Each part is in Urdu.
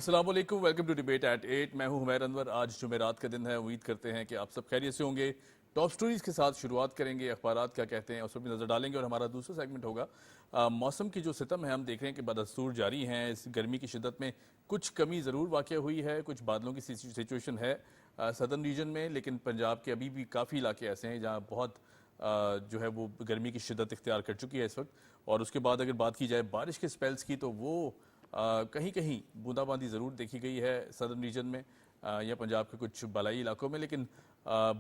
السلام علیکم، ویلکم ٹو ڈیبیٹ ایٹ 8. میں ہوں حمیر انور. آج جمعرات کا دن ہے. امید کرتے ہیں کہ آپ سب خیریت سے ہوں گے. ٹاپ سٹوریز کے ساتھ شروعات کریں گے. اخبارات کیا کہتے ہیں اس پر بھی نظر ڈالیں گے. اور ہمارا دوسرا سیگمنٹ ہوگا موسم کی جو ستم ہے. ہم دیکھ رہے ہیں کہ بدستور جاری ہیں. اس گرمی کی شدت میں کچھ کمی ضرور واقع ہوئی ہے. کچھ بادلوں کی سچویشن ہے سدرن ریجن میں، لیکن پنجاب کے ابھی بھی کافی علاقے ایسے ہیں جہاں بہت جو ہے وہ گرمی کی شدت اختیار کر چکی ہے اس وقت. اور اس کے بعد اگر بات کی جائے بارش کے سپیلز کی تو وہ کہیں کہیں بوندا باندی ضرور دیکھی گئی ہے سدرن ریجن میں یا پنجاب کے کچھ بالائی علاقوں میں، لیکن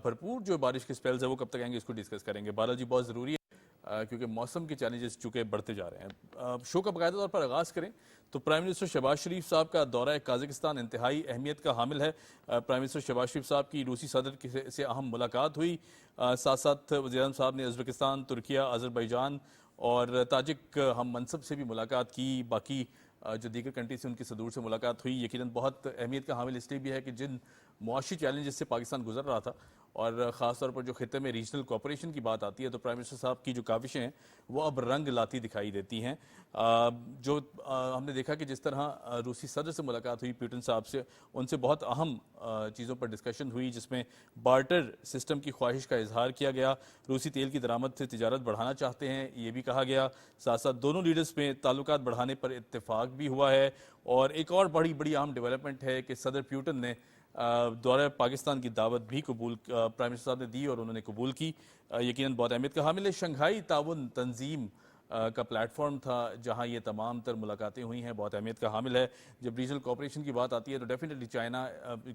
بھرپور جو بارش کے سپیلز ہیں وہ کب تک آئیں گے اس کو ڈسکس کریں گے. بالا جی بہت ضروری ہے کیونکہ موسم کے چیلنجز چونکہ بڑھتے جا رہے ہیں. شو کا باقاعدہ طور پر آغاز کریں تو پرائم منسٹر شہباز شریف صاحب کا دورہ قازقستان انتہائی اہمیت کا حامل ہے. پرائم منسٹر شہباز شریف صاحب کی روسی صدر سے اہم ملاقات ہوئی. ساتھ ساتھ وزیر اعظم صاحب نے ازبکستان، ترکیہ، آذربائیجان اور تاجک ہم منصب سے بھی ملاقات کی. باقی جو دیگر کنٹری سے ان کی صدور سے ملاقات ہوئی یقیناً بہت اہمیت کا حامل اس لیے بھی ہے کہ جن معاشی چیلنجز سے پاکستان گزر رہا تھا اور خاص طور پر جو خطے میں ریجنل کوآپریشن کی بات آتی ہے تو پرائم منسٹر صاحب کی جو کاوشیں ہیں وہ اب رنگ لاتی دکھائی دیتی ہیں. جو ہم نے دیکھا کہ جس طرح روسی صدر سے ملاقات ہوئی پیوٹن صاحب سے، ان سے بہت اہم چیزوں پر ڈسکشن ہوئی جس میں بارٹر سسٹم کی خواہش کا اظہار کیا گیا. روسی تیل کی درآمد سے تجارت بڑھانا چاہتے ہیں یہ بھی کہا گیا. ساتھ ساتھ دونوں لیڈرز میں تعلقات بڑھانے پر اتفاق بھی ہوا ہے. اور ایک اور بڑی اہم ڈیولپمنٹ ہے کہ صدر پیوٹن نے دورہ پاکستان کی دعوت بھی پرائم منسٹر صاحب نے دی اور انہوں نے قبول کی. یقیناً بہت اہمیت کا حامل ہے. شنگھائی تعاون تنظیم کا پلیٹ فارم تھا جہاں یہ تمام تر ملاقاتیں ہوئی ہیں. بہت اہمیت کا حامل ہے. جب ریجنل کوآپریشن کی بات آتی ہے تو ڈیفینیٹلی چائنا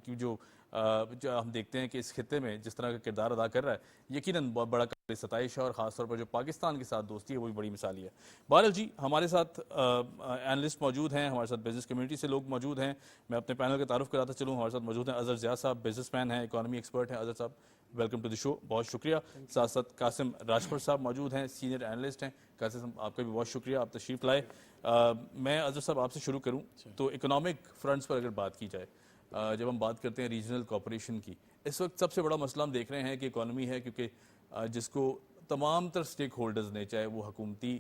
کی جو ہم دیکھتے ہیں کہ اس خطے میں جس طرح کا کردار ادا کر رہا ہے یقیناً بہت بڑا قابل ستائش ہے. اور خاص طور پر جو پاکستان کے ساتھ دوستی ہے وہ بھی بڑی مثالی ہے. بہرحال جی ہمارے ساتھ اینالسٹ موجود ہیں، ہمارے ساتھ بزنس کمیونٹی سے لوگ موجود ہیں. میں اپنے پینل کا تعارف کراتا چلوں. ہمارے ساتھ موجود ہیں اظہر ضیاء صاحب، بزنس مین ہیں، اکانومی ایکسپرٹ ہیں. اظہر صاحب ویلکم ٹو دی شو، بہت شکریہ. ساتھ ساتھ قاسم راجپور صاحب موجود ہیں، سینئر اینالسٹ ہیں. قاسم صاحب آپ کا بھی بہت شکریہ، آپ تشریف لائے. میں اظہر صاحب آپ سے شروع کروں تو اکنامک فرنٹس پر اگر بات کی جائے، جب ہم بات کرتے ہیں ریجنل کوآپریشن کی، اس وقت سب سے بڑا مسئلہ ہم دیکھ رہے ہیں کہ اکانومی ہے، کیونکہ جس کو تمام تر سٹیک ہولڈرز نے، چاہے وہ حکومتی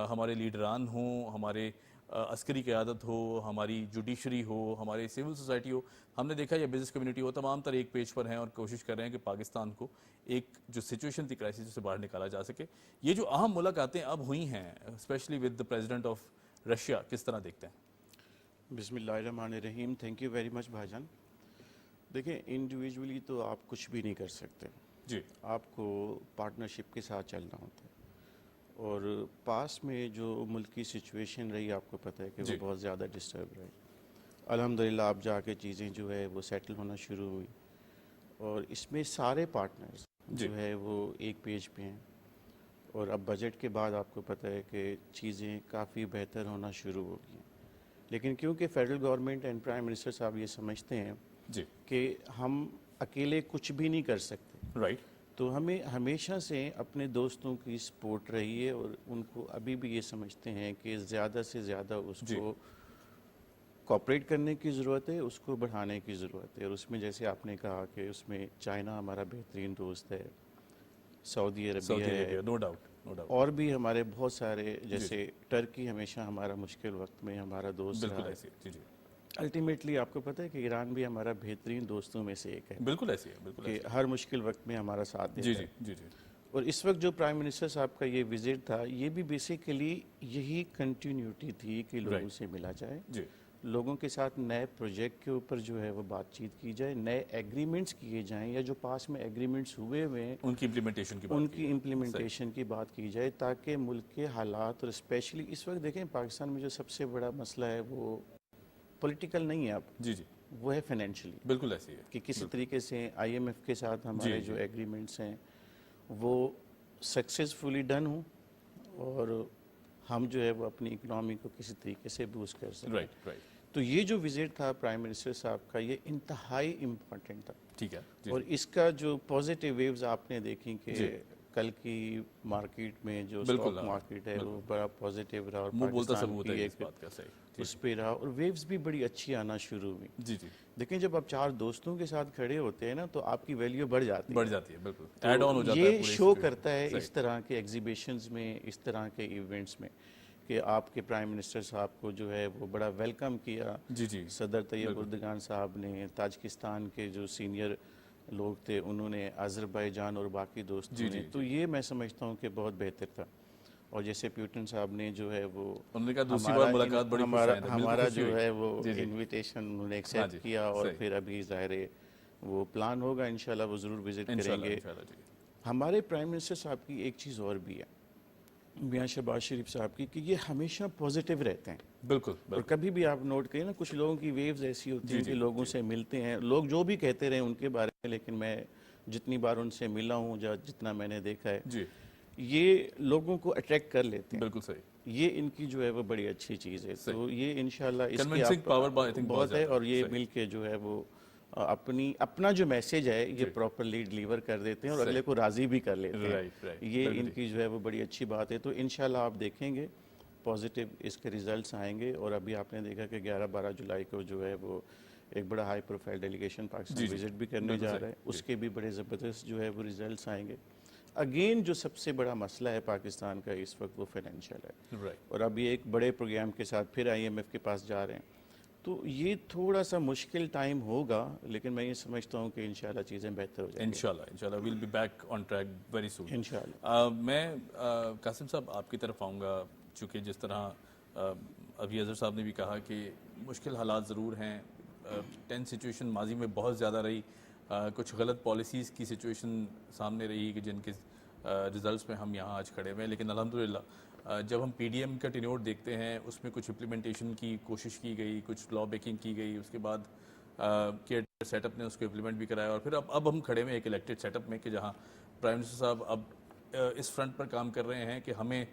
ہمارے لیڈران ہوں، ہمارے عسکری قیادت ہو، ہماری جوڈیشری ہو، ہمارے سول سوسائٹی ہو، ہم نے دیکھا یا بزنس کمیونٹی ہو، تمام تر ایک پیج پر ہیں اور کوشش کر رہے ہیں کہ پاکستان کو ایک جو سچویشن تھی کرائسس سے باہر نکالا جا سکے. یہ جو اہم ملاقاتیں اب ہوئی ہیں specially with the president of Russia, کس طرح دیکھتے ہیں؟ بسم اللہ الرحمن الرحیم. تھینک یو ویری مچ بھائی جان. دیکھیں انڈیویجولی تو آپ کچھ بھی نہیں کر سکتے جی، آپ کو پارٹنرشپ کے ساتھ چلنا ہوتا ہے. اور پاس میں جو ملک کی سچویشن رہی آپ کو پتہ ہے کہ وہ بہت زیادہ ڈسٹرب رہی. الحمدللہ اب جا کے چیزیں جو ہے وہ سیٹل ہونا شروع ہوئی اور اس میں سارے پارٹنرز جو ہے وہ ایک پیج پہ ہیں. اور اب بجٹ کے بعد آپ کو پتہ ہے کہ چیزیں کافی بہتر ہونا شروع ہو گئی ہیں. لیکن کیونکہ federal government and prime minister صاحب یہ سمجھتے ہیں کہ ہم اکیلے کچھ بھی نہیں کر سکتے، رائٹ، تو ہمیں ہمیشہ سے اپنے دوستوں کی سپورٹ رہی ہے اور ان کو ابھی بھی یہ سمجھتے ہیں کہ زیادہ سے زیادہ اس کو کوآپریٹ کرنے کی ضرورت ہے، اس کو بڑھانے کی ضرورت ہے. اور اس میں جیسے آپ نے کہا کہ اس میں چائنا ہمارا بہترین دوست ہے، سعودی عربیہ ہے، نو ڈاؤٹ. اور بھی ہمارے بہت سارے، جیسے ٹرکی ہمیشہ ہمارا مشکل وقت میں ہمارا دوست رہا. بالکل ایسی ہے. جی، الٹیمیٹلی آپ کو پتہ ہے کہ ایران بھی ہمارا بہترین دوستوں میں سے ایک ہے، بالکل ایسی ہے. بالکل کہ ہر مشکل وقت میں ہمارا ساتھ دیتا ہے. جی. اور اس وقت جو پرائم منسٹر صاحب کا یہ وزٹ تھا یہ بھی بیسیکلی یہی کنٹینیوٹی تھی کہ لوگوں سے ملا جائے، لوگوں کے ساتھ نئے پروجیکٹ کے اوپر جو ہے وہ بات چیت کی جائے، نئے ایگریمنٹس کیے جائیں یا جو پاس میں ایگریمنٹس ہوئے ہیں ان کی امپلیمنٹیشن کی بات کی جائے تاکہ ملک کے حالات، اور اسپیشلی اس وقت دیکھیں پاکستان میں جو سب سے بڑا مسئلہ ہے وہ پولیٹیکل نہیں ہے اب، وہ ہے فائنینشلی. بالکل ایسی ہے کہ کسی طریقے سے آئی ایم ایف کے ساتھ ہمارے جو ایگریمنٹس ہیں وہ سکسیزفلی ڈن ہوں اور ہم جو ہے وہ اپنی اکنامی کو کسی طریقے سے بوسٹ کر سکیں. تو یہ جو وزٹ تھا پرائم منسٹر صاحب کا یہ انتہائی امپورٹنٹ تھا. ٹھیک ہے. اور اس کا جو پازیٹیو ویوز آپ نے دیکھی کہ کل کی مارکیٹ میں جو اسٹاک مارکیٹ ہے وہ بڑا پازیٹیو رہا اور پاکستان کی ایک اس پہ رہا اور ویوز بھی بڑی اچھی آنا شروع ہوئی. دیکھیں جب آپ چار دوستوں کے ساتھ کھڑے ہوتے ہیں نا تو آپ کی ویلیو بڑھ جاتی ہے. بالکل ایڈ آن ہو جاتا ہے. یہ شو کرتا ہے اس طرح کے ایگزیبیشنز میں، اس طرح کے ایونٹس میں کہ آپ کے پرائم منسٹر صاحب کو جو ہے وہ بڑا ویلکم کیا جی صدر طیب اردگان صاحب نے، تاجکستان کے جو سینئر لوگ تھے انہوں نے، آذربائیجان اور باقی دوستوں نے، تو یہ میں سمجھتا ہوں کہ بہت بہتر تھا. اور جیسے پیوٹن صاحب نے جو ہے وہ انہوں نے کہا دوسری بار ملاقات بڑی خوش آئند ہے، ہمارا جو ہے وہ انویٹیشن انہوں نے ایکسیپٹ کیا، اور پھر ابھی ظاہر ہے وہ پلان ہوگا انشاءاللہ وہ ضرور وزٹ کریں گے. ہمارے پرائم منسٹر صاحب کی ایک چیز اور بھی ہے میاں شہباز شریف صاحب کی، کہ یہ ہمیشہ پازیٹیو رہتے ہیں. بالکل. اور کبھی بھی آپ نوٹ کریں نا، کچھ لوگوں کی ویوز ایسی ہوتی ہیں کہ لوگوں سے ملتے ہیں، لوگ جو بھی کہتے رہے ان کے بارے میں، لیکن میں جتنی بار ان سے ملا ہوں یا جتنا میں نے دیکھا ہے، یہ لوگوں کو اٹریکٹ کر لیتے ہیں. بالکل صحیح. یہ ان کی جو ہے وہ بڑی اچھی چیز ہے. تو یہ انشاءاللہ اس کی کنونسنگ پاور بہت ہے، اور یہ مل کے جو ہے وہ اپنا جو میسیج ہے یہ پراپرلی ڈیلیور کر دیتے ہیں اور اگلے کو راضی بھی کر لیتے ہیں. یہ ان کی جو ہے وہ بڑی اچھی بات ہے. تو انشاءاللہ آپ دیکھیں گے پازیٹیو اس کے ریزلٹس آئیں گے. اور ابھی آپ نے دیکھا کہ 11-12 جولائی کو جو ہے وہ ایک بڑا high profile delegation Pakistan visit بھی کرنے جا رہا ہے. اس کے بھی بڑے زبردست جو ہے وہ ریزلٹس آئیں گے. اگین جو سب سے بڑا مسئلہ ہے پاکستان کا اس وقت وہ فائنینشیل ہے، اور ابھی ایک بڑے پروگرام کے ساتھ پھر IMF کے پاس جا رہے ہیں. تو یہ تھوڑا سا مشکل ٹائم ہوگا، لیکن میں یہ سمجھتا ہوں کہ انشاءاللہ چیزیں بہتر ہو جائیں گی. انشاءاللہ we'll be back on track very soon. انشاءاللہ. میں قاسم صاحب آپ کی طرف آؤں گا، چونکہ جس طرح ابھی اظہر صاحب نے بھی کہا کہ مشکل حالات ضرور ہیں، ٹینس سچویشن ماضی میں بہت زیادہ رہی، کچھ غلط پالیسیز کی سچویشن سامنے رہی کہ جن کے ریزلٹس میں ہم یہاں آج کھڑے ہوئے ہیں. لیکن الحمدللہ جب ہم PDM کا ٹینیور دیکھتے ہیں اس میں کچھ امپلیمنٹیشن کی کوشش کی گئی، کچھ لا بیکنگ کی گئی، اس کے بعد کیئر سیٹ اپ نے اس کو امپلیمنٹ بھی کرایا، اور پھر اب ہم کھڑے ہوئے ایک الیکٹڈ سیٹ اپ میں کہ جہاں پرائم منسٹر صاحب اب اس فرنٹ پر کام کر رہے ہیں کہ ہمیں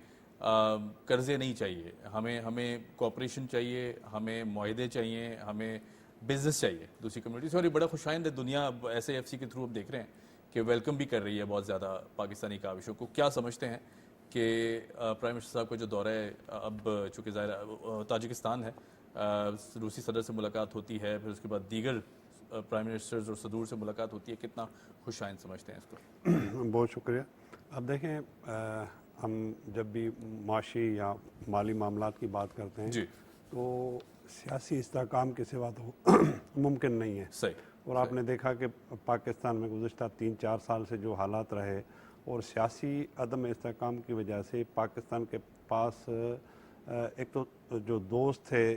قرضے نہیں چاہیے، ہمیں کوآپریشن چاہیے، ہمیں معاہدے چاہیے، ہمیں بزنس چاہیے دوسری کمیونٹی سے. اور یہ بڑا خوش آئند ہے، دنیا اب SAFC کے تھرو اب دیکھ رہے ہیں کہ ویلکم بھی کر رہی ہے بہت زیادہ پاکستانی کاوشوں کو. کیا سمجھتے ہیں کہ پرائم منسٹر صاحب کا جو دورہ ہے اب چونکہ ظاہر تاجکستان ہے، روسی صدر سے ملاقات ہوتی ہے، پھر اس کے بعد دیگر پرائم منسٹرز اور صدور سے ملاقات ہوتی ہے، کتنا خوش آئند سمجھتے ہیں اس کو؟ بہت شکریہ. اب دیکھیں ہم جب بھی معاشی یا مالی معاملات کی بات کرتے ہیں تو سیاسی استحکام کے سوا تو ممکن نہیں ہے. صحیح. اور آپ نے دیکھا کہ پاکستان میں گزشتہ 3-4 سال سے جو حالات رہے اور سیاسی عدم استحکام کی وجہ سے پاکستان کے پاس ایک تو جو دوست تھے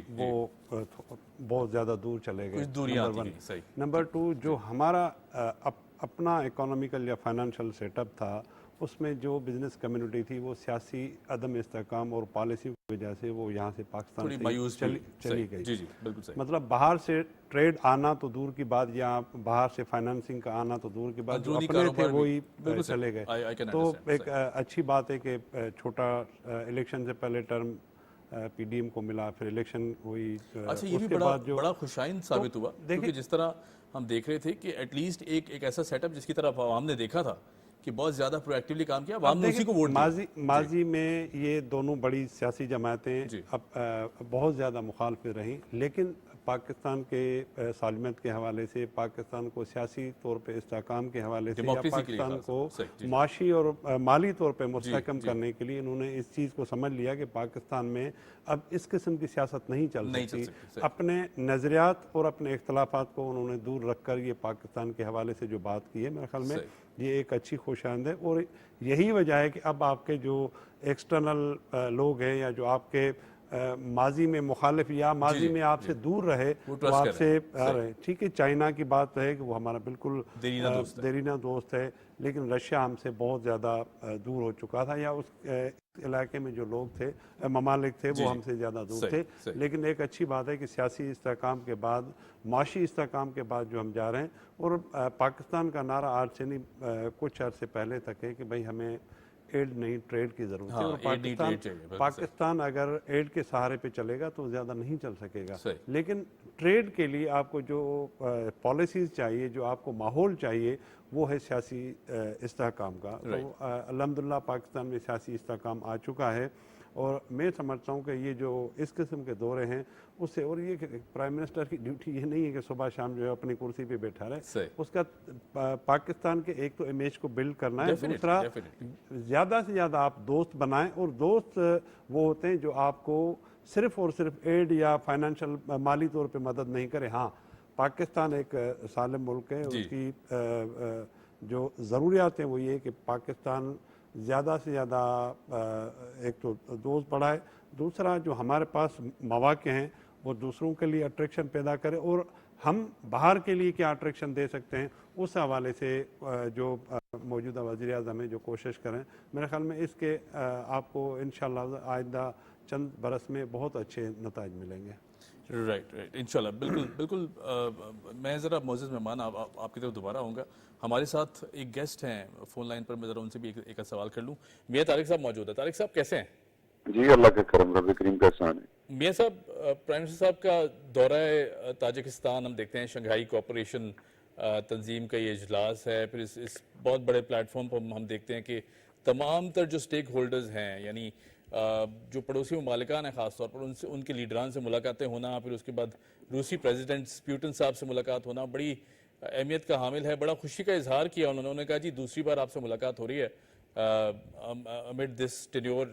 وہ بہت زیادہ دور چلے گئے. نمبر 2 جو ہمارا اپنا اکنامیکل یا فائنانشل سیٹ اپ تھا، اس میں جو بزنس کمیونٹی تھی وہ سیاسی عدم استحکام اور پالیسی کی وجہ سے وہ یہاں سے پاکستان سے چلی گئی. مطلب باہر سے ٹریڈ آنا تو دور کی بات، یا باہر سے فائنینسنگ کا آنا تو دور کی بات، جو اپنے تھے وہی چلے گئے. تو ایک اچھی بات ہے کہ چھوٹا الیکشن سے پہلے ٹرم PDM کو ملا، پھر الیکشن ہوئی. اچھا، یہ بھی بڑا خوشائند ثابت ہوا، کیونکہ جس طرح ہم دیکھ رہے تھے کہ ایٹ لیسٹ ایک ایسا سیٹ اپ جس کی طرف عوام نے دیکھا تھا کہ بہت زیادہ پرو ایکٹیولی کام کیا، عوام نے اسی کو ووٹ دیا. ماضی میں یہ دونوں بڑی سیاسی جماعتیں اب بہت زیادہ مخالف رہیں، لیکن پاکستان کے سالمیت کے حوالے سے، پاکستان کو سیاسی طور پہ استحکام کے حوالے سے، یا پاکستان کو معاشی اور مالی طور پہ مستحکم کرنے کے لیے انہوں نے اس چیز کو سمجھ لیا کہ پاکستان میں اب اس قسم کی سیاست نہیں چل سکتی. اپنے نظریات اور اپنے اختلافات کو انہوں نے دور رکھ کر یہ پاکستان کے حوالے سے جو بات کی ہے، میرے خیال میں یہ ایک اچھی خوش آئند ہے. اور یہی وجہ ہے کہ اب آپ کے جو ایکسٹرنل لوگ ہیں یا جو آپ کے ماضی میں مخالف یا ماضی میں آپ سے دور رہے وہ آپ سے آ رہے. ٹھیک ہے، چائنا کی بات ہے کہ وہ ہمارا بالکل دیرینہ دوست ہے، لیکن رشیا ہم سے بہت زیادہ دور ہو چکا تھا، یا اس علاقے میں جو لوگ تھے، ممالک تھے، وہ ہم سے زیادہ دور تھے. لیکن ایک اچھی بات ہے کہ سیاسی استحکام کے بعد، معاشی استحکام کے بعد جو ہم جا رہے ہیں، اور پاکستان کا نعرہ آج سے نہیں کچھ عرصے پہلے تک ہے کہ بھائی ہمیں ایڈ نہیں، ٹریڈ کی ضرورت ہے. اور پاکستان اگر ایڈ کے سہارے پہ چلے گا تو زیادہ نہیں چل سکے گا. لیکن ٹریڈ کے لیے آپ کو جو پالیسیز چاہیے، جو آپ کو ماحول چاہیے، وہ ہے سیاسی استحکام کا. تو الحمدللہ پاکستان میں سیاسی استحکام آ چکا ہے، اور میں سمجھتا ہوں کہ یہ جو اس قسم کے دورے ہیں اس سے، اور یہ کہ پرائم منسٹر کی ڈیوٹی یہ نہیں ہے کہ صبح شام جو ہے اپنی کرسی پہ بیٹھا رہے، اس کا پاکستان کے ایک تو امیج کو بلڈ کرنا ہے، دوسرا زیادہ سے زیادہ آپ دوست بنائیں، اور دوست وہ ہوتے ہیں جو آپ کو صرف اور صرف ایڈ یا فائنینشیل مالی طور پہ مدد نہیں کرے. ہاں پاکستان ایک سالم ملک ہے، اس کی جو ضروریات ہیں وہ یہ کہ پاکستان زیادہ سے زیادہ ایک تو دوست بڑھائے، دوسرا جو ہمارے پاس مواقع ہیں وہ دوسروں کے لیے اٹریکشن پیدا کرے، اور ہم باہر کے لیے کیا اٹریکشن دے سکتے ہیں اس حوالے سے جو موجودہ وزیر اعظم ہیں جو کوشش کریں. میرے خیال میں اس کے آپ کو انشاءاللہ آئندہ چند برس میں بہت اچھے نتائج ملیں گے. رائٹ انشاءاللہ. بالکل. میں ذرا معزز مہمان آپ کی طرف دوبارہ آؤں گا. ہمارے ساتھ ایک گیسٹ ہیں فون لائن پر، میں ذرا ان سے بھی ایک سوال کر لوں. میاں طارق صاحب موجود ہے. طارق صاحب کیسے ہیں؟ جی اللہ کا کرم، رب کریم کا احسان ہے. میاں صاحب، پرائم منسٹر صاحب کا دورہ تاجکستان ہم دیکھتے ہیں، شنگھائی کوآپریشن تنظیم کا یہ اجلاس ہے، پھر اس بہت بڑے پلیٹ فارم پر ہم دیکھتے ہیں کہ تمام تر جو سٹیک ہولڈرز ہیں، یعنی جو پڑوسی ممالکان ہیں خاص طور پر ان کے لیڈران سے ملاقاتیں ہونا، پھر اس کے بعد روسی پریزیڈنٹ پیوٹن صاحب سے ملاقات ہونا بڑی اہمیت کا حامل ہے. بڑا خوشی کا اظہار کیا انہوں نے کہا جی دوسری بار آپ سے ملاقات ہو رہی ہے امڈ دس ٹینیور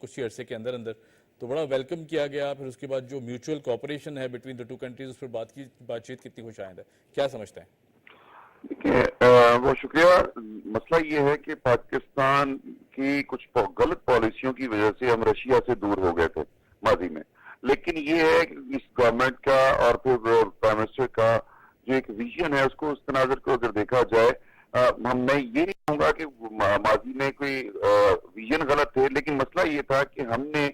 کچھ ہی عرصے کے اندر تو بڑا ویلکم کیا گیا. پھر اس کے بعد جو میوچول کوآپریشن ہے بٹوین دا ٹو کنٹریز، اس پر بات چیت کتنی خوش آئند ہے، کیا سمجھتے ہیں؟ دیکھیں بہت شکریہ. مسئلہ یہ ہے کہ پاکستان کی کچھ غلط پالیسیوں کی وجہ سے ہم رشیا سے دور ہو گئے تھے ماضی میں، لیکن یہ ہے کہ اس گورنمنٹ کا اور پھر پرائم منسٹر کا جو ایک ویژن ہے، اس کو اس تناظر کو اگر دیکھا جائے، میں یہ نہیں کہوں گا کہ ماضی میں کوئی ویژن غلط تھے، لیکن مسئلہ یہ تھا کہ ہم نے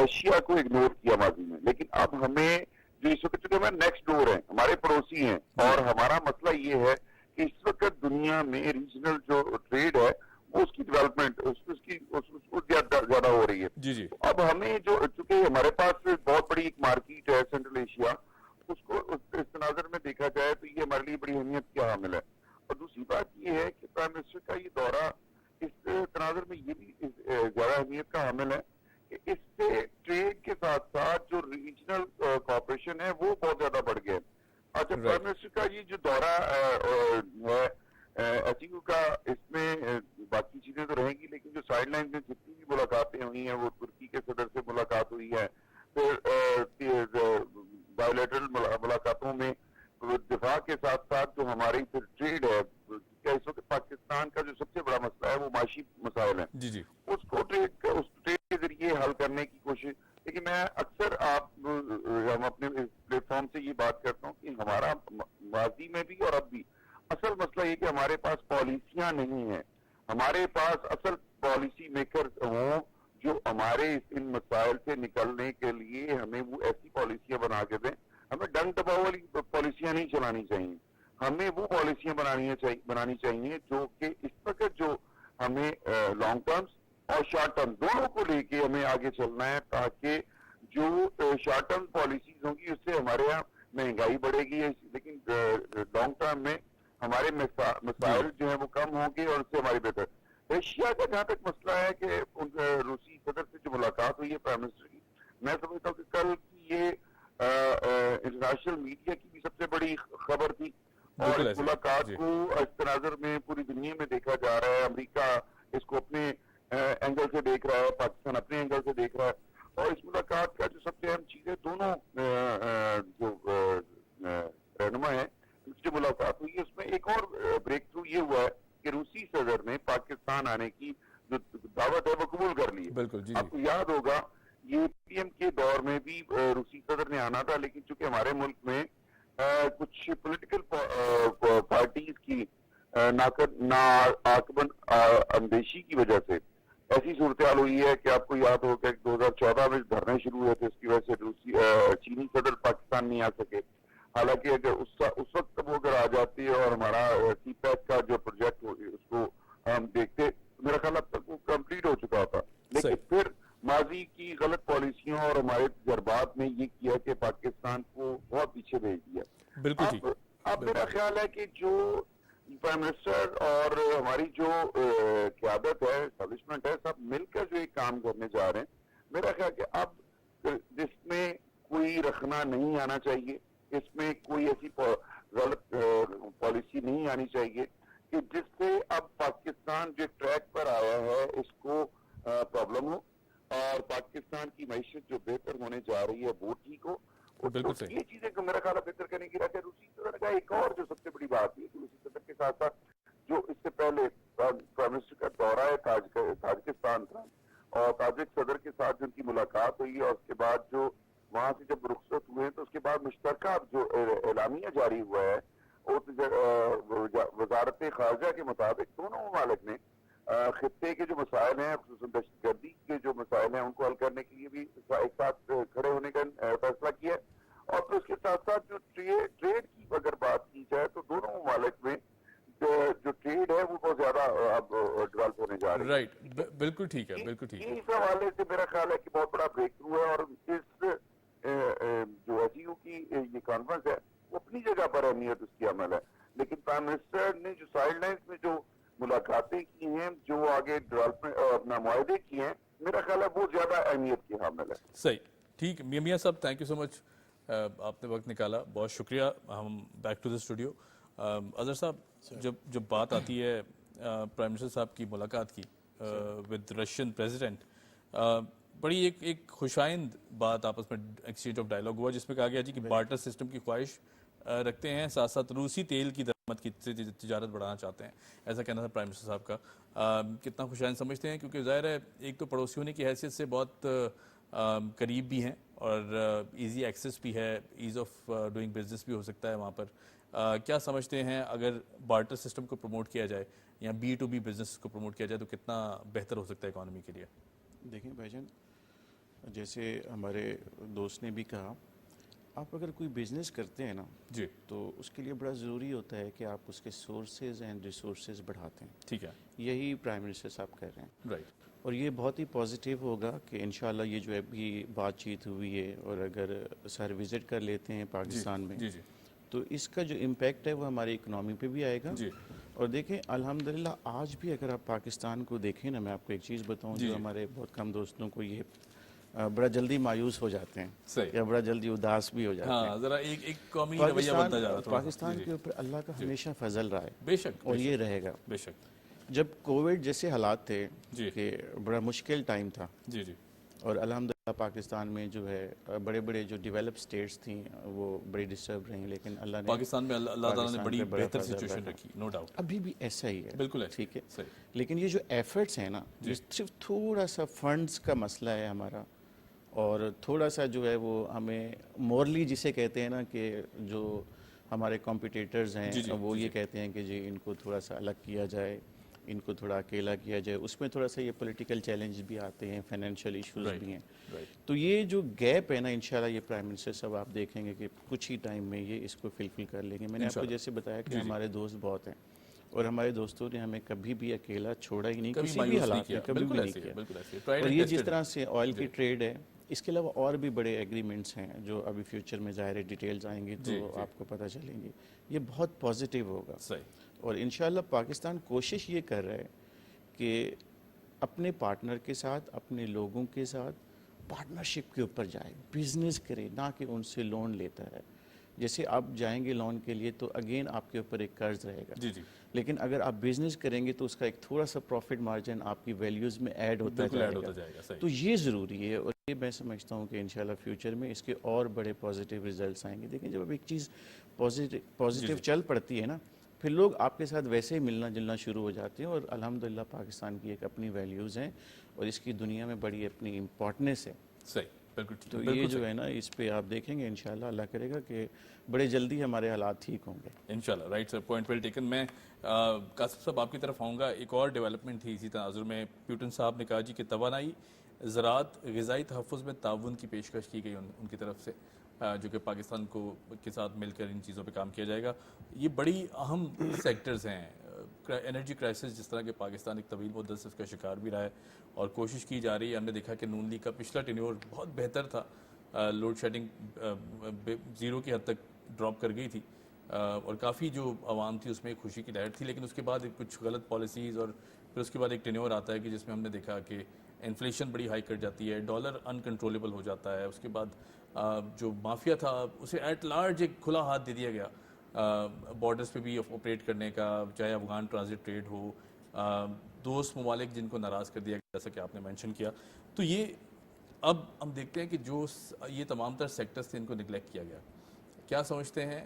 رشیا کو اگنور کیا ماضی میں. لیکن اب ہمیں جو اس وقت چونکہ ہمیں نیکسٹ ڈور ہیں، ہمارے پڑوسی ہیں، اور ہمارا مسئلہ یہ ہے کہ اس وقت دنیا میں ریجنل جو ٹریڈ ہے وہ اس کی ڈیولپمنٹ زیادہ ہو رہی ہے. جی اب ہمیں جو چونکہ ہمارے پاس بہت بڑی ایک مارکیٹ ہے سینٹرل ایشیا، اس کو اس تناظر میں دیکھا جائے تو یہ ہمارے لیے بڑی اہمیت کا حامل ہے. اور دوسری بات یہ ہے کہ پرائم منسٹر کا یہ دورہ اس تناظر میں یہ بھی زیادہ اہمیت کا حامل ہے کہ اس سے ٹریڈ کے ساتھ ساتھ جو ریجنل کوآپریشن ہے وہ بہت زیادہ بڑھ گیا. اچھا، پرائم منسٹر کا یہ جو دورہ ہے ایچیو کا، اس میں باقی چیزیں تو رہیں گی، لیکن جو سائڈ لائن میں جتنی بھی ملاقاتیں ہوئی ہیں، وہ ترکی کے صدر سے ملاقات ہوئی ہے، پھر بائیلیٹرل ملاقاتوں میں دفاع کے ساتھ ساتھ جو ہماری پھر ٹریڈ ہے، اس وقت پاکستان کا جو سب سے بڑا مسئلہ ہے وہ معاشی مسائل ہیں، اس کو اس ٹریڈ کے ذریعے حل کرنے کی کوشش. لیکن میں اکثر ہم اپنے پلیٹ فارم سے یہ بات کرتا ہوں کہ ہمارا ماضی میں بھی اور اب بھی اصل مسئلہ یہ کہ ہمارے پاس پالیسیاں نہیں ہیں. ہمارے پاس اصل پالیسی میکر ہوں جو ہمارے ان مسائل سے نکلنے کے لیے ہمیں وہ ایسی پالیسیاں بنا کے دیں. ہمیں ڈنگ دباؤ والی پالیسیاں نہیں چلانی چاہیے، ہمیں وہ پالیسیاں بنانی چاہیے جو کہ اس وقت جو ہمیں لانگ ٹرمز اور شارٹ ٹرم دونوں کو لے کے ہمیں آگے چلنا ہے، تاکہ جو شارٹ ٹرم پالیسیز ہوں گی اس سے ہمارے یہاں مہنگائی بڑھے گی، لیکن لانگ ٹرم میں ہمارے مسائل جو ہیں وہ کم ہوں گے اور اس سے ہماری بہتر. ایشیا کا جہاں تک مسئلہ ہے کہ روسی صدر سے جو ملاقات ہوئی ہے پرائم منسٹر کی، میں سمجھتا ہوں کہ کل کی یہ انٹرنیشنل میڈیا کی بھی سب سے بڑی خبر تھی، اور اس ملاقات کو اس تناظر میں پوری دنیا میں دیکھا جا رہا ہے. امریکہ اس کو اپنے اینگل سے دیکھ رہا ہے، پاکستان اپنے اینگل سے دیکھ رہا ہے، اور اس ملاقات کا جو سب سے اہم چیز ہے، دونوں جو رہنما ہیں اس کی ملاقات ہوئی ہے، اس میں ایک اور بریک تھرو یہ ہوا ہے کہ روسی صدر نے پاکستان آنے کی جو دعوت ہے وہ قبول کر لی ہے. آپ کو یاد ہوگا یہ پی ایم کے دور میں بھی روسی صدر نے آنا تھا، لیکن چونکہ ہمارے ملک میں کچھ پولیٹیکل پارٹیز کی ناعاقبت اندیشی کی وجہ سے ایسی صورتحال ہوئی ہے کہ آپ کو یاد ہوگا کہ 2014 میں دھرنے شروع ہوئے تھے، اس کی وجہ سے چینی صدر پاکستان نہیں آ سکے. حالانکہ اگر اس وقت وہ اگر آ جاتی ہے اور ہمارا سی پیک کا جو پروجیکٹ اس کو ہم دیکھتے، میرا خیال اب تک وہ کمپلیٹ ہو چکا ہوتا. لیکن پھر ماضی کی غلط پالیسیوں اور ہمارے تجربات نے یہ کیا کہ پاکستان کو بہت پیچھے بھیج دیا. اب میرا خیال ہے کہ جو پرائم منسٹر اور ہماری جو قیادت ہے، اسٹیبلشمنٹ ہے، سب مل کر جو ایک کام کرنے جا رہے ہیں، میرا خیال کہ اب جس میں کوئی رکھنا نہیں آنا چاہیے, اس میں کوئی ایسی غلط پالیسی نہیں آنی چاہیے کہ جس سے اب پاکستان جو ٹریک پر آیا ہے اس کو پرابلم ہو, اور پاکستان کی معیشت جو بہتر ہونے جا رہی ہے وہ ٹھیک ہو. بالکل صحیح. یہ چیزیں میرا خیال ہے بہتر کرنے کی رہتا ہے. روسی صدر کا ایک اور جو سب سے بڑی بات ہے کہ روسی صدر کے ساتھ ساتھ جو اس سے پہلے پرائم منسٹر کا دورہ ہے تاجکستان تھا, اور تاجک صدر کے ساتھ جو ان کی ملاقات ہوئی, اور اس کے بعد جو وہاں سے جب رخصت ہوئے تو اس کے بعد مشترکہ جو اعلامیہ جاری ہوا ہے وزارت خارجہ کے مطابق دونوں ممالک نے خطے کے جو مسائل ہیں, خصوصاً دہشت گردی کے جو مسائل ہیں ان کو حل کرنے کے لیے بھی ایک ساتھ کھڑے ہونے کا فیصلہ کیا ہے. اور پھر اس کے ساتھ ساتھ جو ٹریڈ کی اگر بات کی جائے تو دونوں ممالک میں جو ٹریڈ ہے وہ بہت زیادہ اب ڈیولپ ہونے جا رہی ہے. رائٹ, بالکل ٹھیک ہے, بالکل ٹھیک ہے. اس حوالے سے میرا خیال ہے کہ بہت بڑا بریک تھرو ہے, اور اس جو ایس کی یہ کانفرنس ہے وہ اپنی جگہ پر اہمیت اس کی عمل ہے, لیکن پرائم منسٹر نے جو سائیڈ لائنز میں جو ملاقاتیں کی ہیں, جو آگے ڈیولپمنٹ اپنا معاہدے کیے ہیں, میرا خیال ہے وہ زیادہ اہمیت کی حامل ہے. صحیح, ٹھیک. میاں صاحب تھینک یو سو مچ, آپ نے وقت نکالا, بہت شکریہ. ہم back to the studio. Azhar sahab, جب بات آتی ہے پرائم منسٹر صاحب کی ملاقات کی ود رشین پریزیڈنٹ, بڑی ایک خوشائند بات آپس میں ایکسچینج آف ڈائلاگ ہوا جس میں کہا گیا جی کہ بارٹر سسٹم کی خواہش رکھتے ہیں, ساتھ ساتھ روسی تیل کی درآمد کی تجارت بڑھانا چاہتے ہیں, ایسا کہنا تھا پرائم منسٹر صاحب کا. کتنا خوشائند سمجھتے ہیں, کیونکہ ظاہر ہے ایک تو پڑوسی ہونے کی حیثیت سے بہت قریب بھی ہیں, اور ایزی ایکسیس بھی ہے, ایز آف ڈوئنگ بزنس بھی ہو سکتا ہے وہاں پر. کیا سمجھتے ہیں اگر بارٹر سسٹم کو پروموٹ کیا جائے یا B2B بزنس کو پروموٹ کیا جائے تو کتنا بہتر ہو سکتا ہے اکانومی کے لیے؟ دیکھیں بھائی جان, جیسے ہمارے دوست نے بھی کہا, آپ اگر کوئی بزنس کرتے ہیں نا جی, تو اس کے لیے بڑا ضروری ہوتا ہے کہ آپ اس کے سورسز اینڈ ریسورسز بڑھاتے ہیں. ٹھیک ہے, یہی پرائم منسٹر صاحب کر رہے ہیں, رائٹ. اور یہ بہت ہی پازیٹیو ہوگا کہ انشاءاللہ یہ جو ابھی بات چیت ہوئی ہے, اور اگر سر وزٹ کر لیتے ہیں پاکستان میں, جی جی تو اس کا جو امپیکٹ ہے وہ ہماری اکنامی پہ بھی آئے گا. جی, اور دیکھیں الحمدللہ آج بھی اگر آپ پاکستان کو دیکھیں نا, میں آپ کو ایک چیز بتاؤں جو ہمارے بہت کم دوستوں کو یہ بڑا جلدی مایوس ہو جاتے ہیں یا بڑا جلدی اداس بھی ہو جاتے ہیں. ہاں, ذرا ایک قومی رویہ بنتا جا رہا ہے. پاکستان کے اوپر اللہ کا ہمیشہ فضل رہا ہے, بے شک, اور یہ رہے گا. بے شک. جب کووڈ جیسے حالات تھے کہ بڑا مشکل ٹائم تھا, جی جی, اور الحمدللہ پاکستان میں جو ہے بڑے بڑے جو ڈیولپ سٹیٹس تھیں وہ بڑی ڈسٹرب رہیں, لیکن اللہ نے پاکستان میں اللہ تعالیٰ نے بڑی بہتر سچویشن رکھی, نو ڈاؤٹ. ابھی بھی ایسا ہی ہے, بالکل ہے, ٹھیک ہے. صحیح. لیکن یہ جو ایفرٹس ہیں نا, صرف تھوڑا سا فنڈز کا مسئلہ ہے ہمارا, اور تھوڑا سا جو ہے وہ ہمیں مورلی جسے کہتے ہیں نا کہ جو ہمارے کمپیٹیٹرز ہیں وہ یہ کہتے ہیں کہ جی ان کو تھوڑا سا الگ کیا جائے, ان کو تھوڑا اکیلا کیا جائے, اس میں تھوڑا سا یہ پولیٹیکل چیلنج بھی آتے ہیں, فائنینشیل ایشوز بھی ہیں. تو یہ جو گیپ ہے نا, انشاءاللہ یہ پرائم منسٹر صاحب آپ دیکھیں گے کہ کچھ ہی ٹائم میں یہ اس کو فلفل کر لیں گے. میں نے آپ کو جیسے بتایا کہ ہمارے دوست بہت ہیں, اور ہمارے دوستوں نے ہمیں کبھی بھی اکیلا چھوڑا ہی نہیں, کسی بھی حالات میں کبھی بھی نہیں کیا. اور یہ جس طرح سے آئل کی ٹریڈ ہے, اس کے علاوہ اور بھی بڑے ایگریمنٹس ہیں جو ابھی فیوچر میں ظاہر ڈیٹیلز آئیں گی تو آپ کو پتہ چلیں گی. یہ بہت پازیٹیو ہوگا, اور انشاءاللہ پاکستان کوشش یہ کر رہا ہے کہ اپنے پارٹنر کے ساتھ, اپنے لوگوں کے ساتھ پارٹنرشپ کے اوپر جائے, بزنس کرے, نہ کہ ان سے لون لیتا ہے. جیسے آپ جائیں گے لون کے لیے تو اگین آپ کے اوپر ایک قرض رہے گا, لیکن اگر آپ بزنس کریں گے تو اس کا ایک تھوڑا سا پروفٹ مارجن آپ کی ویلیوز میں ایڈ ہوتا جائے گا. تو یہ ضروری ہے, اور یہ میں سمجھتا ہوں کہ انشاءاللہ فیوچر میں اس کے اور بڑے پازیٹیو ریزلٹس آئیں گے. دیکھیں جب اب ایک چیز پازیٹیو چل پڑتی ہے نا, پھر لوگ آپ کے ساتھ ویسے ہی ملنا جلنا شروع ہو جاتے ہیں, اور الحمدللہ پاکستان کی ایک اپنی ویلیوز ہیں اور اس کی دنیا میں بڑی اپنی امپورٹنس ہے. تو یہ جو ہے نا, اس پہ آپ دیکھیں گے انشاءاللہ اللہ کرے گا کہ بڑے جلدی ہمارے حالات ٹھیک ہوں گے انشاءاللہ. Right sir, point well taken. میں قاسم صاحب آپ کی طرف آؤں گا. ایک اور ڈیولپمنٹ تھی اسی تناظر میں, پیوٹن صاحب نے کہا جی کہ توانائی, زراعت, غذائی تحفظ میں تعاون کی پیشکش کی گئی ان کی طرف سے, جو کہ پاکستان کو کے ساتھ مل کر ان چیزوں پہ کام کیا جائے گا. یہ بڑی اہم سیکٹرز ہیں. انرجی کرائسس جس طرح کہ پاکستان ایک طویل مدت سے اس کا شکار بھی رہا ہے, اور کوشش کی جا رہی ہے. ہم نے دیکھا کہ نون لیگ کا پچھلا ٹینیور بہت بہتر تھا, لوڈ شیڈنگ زیرو کی حد تک ڈراپ کر گئی تھی, اور کافی جو عوام تھی اس میں ایک خوشی کی لہر تھی، لیکن اس کے بعد کچھ غلط پالیسیز اور پھر اس کے بعد ایک ٹینیور آتا ہے کہ جس میں ہم نے دیکھا کہ انفلیشن بڑی ہائی کر جاتی ہے، ڈالر انکنٹرولبل ہو جاتا ہے، اس کے بعد جو مافیا تھا اسے ایٹ لارج ایک کھلا ہاتھ دے دیا گیا بارڈرز پہ بھی آپریٹ کرنے کا، چاہے افغان ٹرانزٹ ٹریڈ ہو، دوست ممالک جن کو ناراض کر دیا گیا جیسا کہ آپ نے مینشن کیا. تو یہ اب ہم دیکھتے ہیں کہ جو یہ تمام تر سیکٹرز تھے ان کو نگلیکٹ کیا گیا. کیا سمجھتے ہیں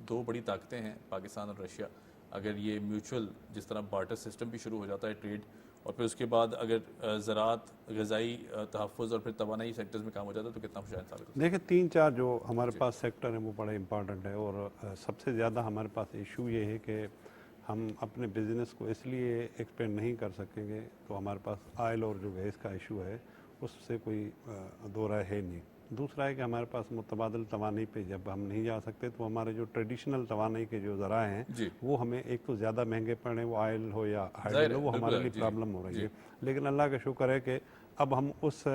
دو بڑی طاقتیں ہیں پاکستان اور رشیا، اگر یہ میوچل جس طرح بارٹر سسٹم بھی شروع ہو جاتا ہے ٹریڈ، اور پھر اس کے بعد اگر زراعت، غذائی تحفظ اور پھر توانائی سیکٹرز میں کام ہو جاتا ہے تو کتنا خوش انسان کو؟ دیکھیں 3-4 جو ہمارے پاس سیکٹر ہیں وہ بڑے امپارٹنٹ ہے، اور سب سے زیادہ ہمارے پاس ایشو یہ ہے کہ ہم اپنے بزنس کو اس لیے ایکسپینڈ نہیں کر سکیں گے تو ہمارے پاس آئل اور جو گیس کا ایشو ہے اس سے کوئی دو رائے ہے نہیں. دوسرا ہے کہ ہمارے پاس متبادل توانائی پہ جب ہم نہیں جا سکتے تو ہمارے جو ٹریڈیشنل توانائی کے جو ذرائع ہیں وہ ہمیں ایک تو زیادہ مہنگے پڑے، وہ آئل ہو یا ہائیڈل ہو، وہ ہمارے لیے پرابلم ہو رہی ہے. لیکن اللہ کا شکر ہے کہ اب ہم اس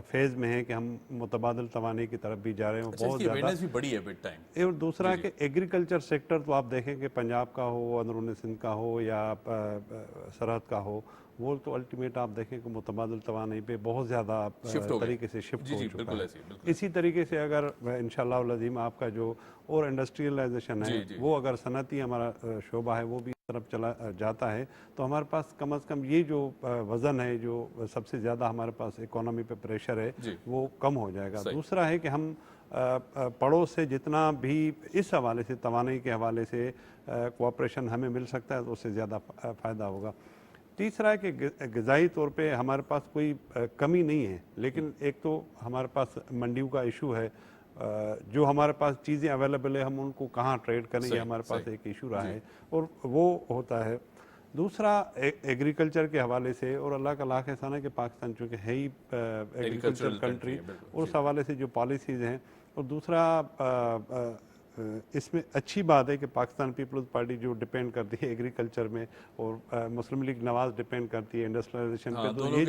فیز میں ہیں کہ ہم متبادل توانائی کی طرف بھی جا رہے ہیں، بہت زیادہ بھی بڑی ہے بٹ ٹائم. اور دوسرا کہ ایگریکلچر سیکٹر تو آپ دیکھیں کہ پنجاب کا ہو، اندرون سندھ کا ہو یا سرحد کا ہو، وہ تو الٹیمیٹ آپ دیکھیں کہ متبادل توانائی پہ بہت زیادہ طریقے سے شفٹ ہو چکا ہے. اسی طریقے سے اگر انشاءاللہ العظیم آپ کا جو اور انڈسٹریلائزیشن ہے وہ اگر صنعتی ہمارا شعبہ ہے وہ بھی طرف چلا جاتا ہے تو ہمارے پاس کم از کم یہ جو وزن ہے جو سب سے زیادہ ہمارے پاس اکانومی پہ پریشر ہے وہ کم ہو جائے گا. دوسرا ہے کہ ہم پڑوس سے جتنا بھی اس حوالے سے توانائی کے حوالے سے کوآپریشن ہمیں مل سکتا ہے تو اس سے زیادہ فائدہ ہوگا. تیسرا ہے کہ غذائی طور پہ ہمارے پاس کوئی کمی نہیں ہے، لیکن ایک تو ہمارے پاس منڈیوں کا ایشو ہے، جو ہمارے پاس چیزیں اویلیبل ہے ہم ان کو کہاں ٹریڈ کریں یہ ہمارے پاس ایک ایشو رہا ہے اور وہ ہوتا ہے. دوسرا ایگریکلچر کے حوالے سے، اور اللہ کا لاکھ احسان ہے کہ پاکستان چونکہ ہے ہی ایگریکلچر کنٹری، اور اس حوالے سے جو پالیسیز ہیں. اور دوسرا اس میں اچھی بات ہے کہ پاکستان پیپلز پارٹی جو ڈپینڈ کرتی ہے ایگریکلچر میں، اور مسلم لیگ نواز ڈپینڈ کرتی ہے انڈسٹریلائزیشن پہ، تو یہ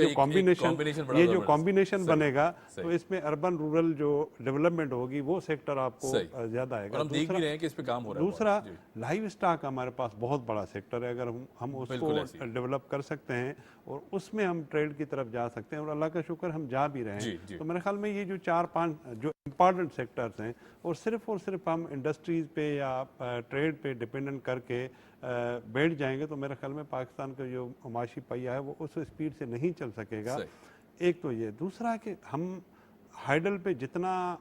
جو کمبینیشن بنے گا تو اس میں اربن رورل جو ڈیولپمنٹ ہوگی وہ سیکٹر آپ کو زیادہ آئے گا. ہم دیکھ بھی رہے ہیں کہ اس پہ کام ہو رہا ہے. دوسرا لائیو اسٹاک ہمارے پاس بہت بڑا سیکٹر ہے، اگر ہم اس کو ڈیولپ کر سکتے ہیں اور اس میں ہم ٹریڈ کی طرف جا سکتے ہیں، اور اللہ کا شکر ہم جا بھی رہے ہیں. تو میرے خیال میں یہ جو 4-5 جو امپارٹنٹ سیکٹرز ہیں، اور صرف ہم انڈسٹریز پہ یا ٹریڈ پہ ڈپینڈنٹ کر کے بیٹھ جائیں گے تو میرے خیال میں پاکستان کا جو معاشی پہیہ ہے وہ اس اسپیڈ سے نہیں چل سکے گا. ایک تو یہ. دوسرا کہ ہم ہائیڈل پہ جتنا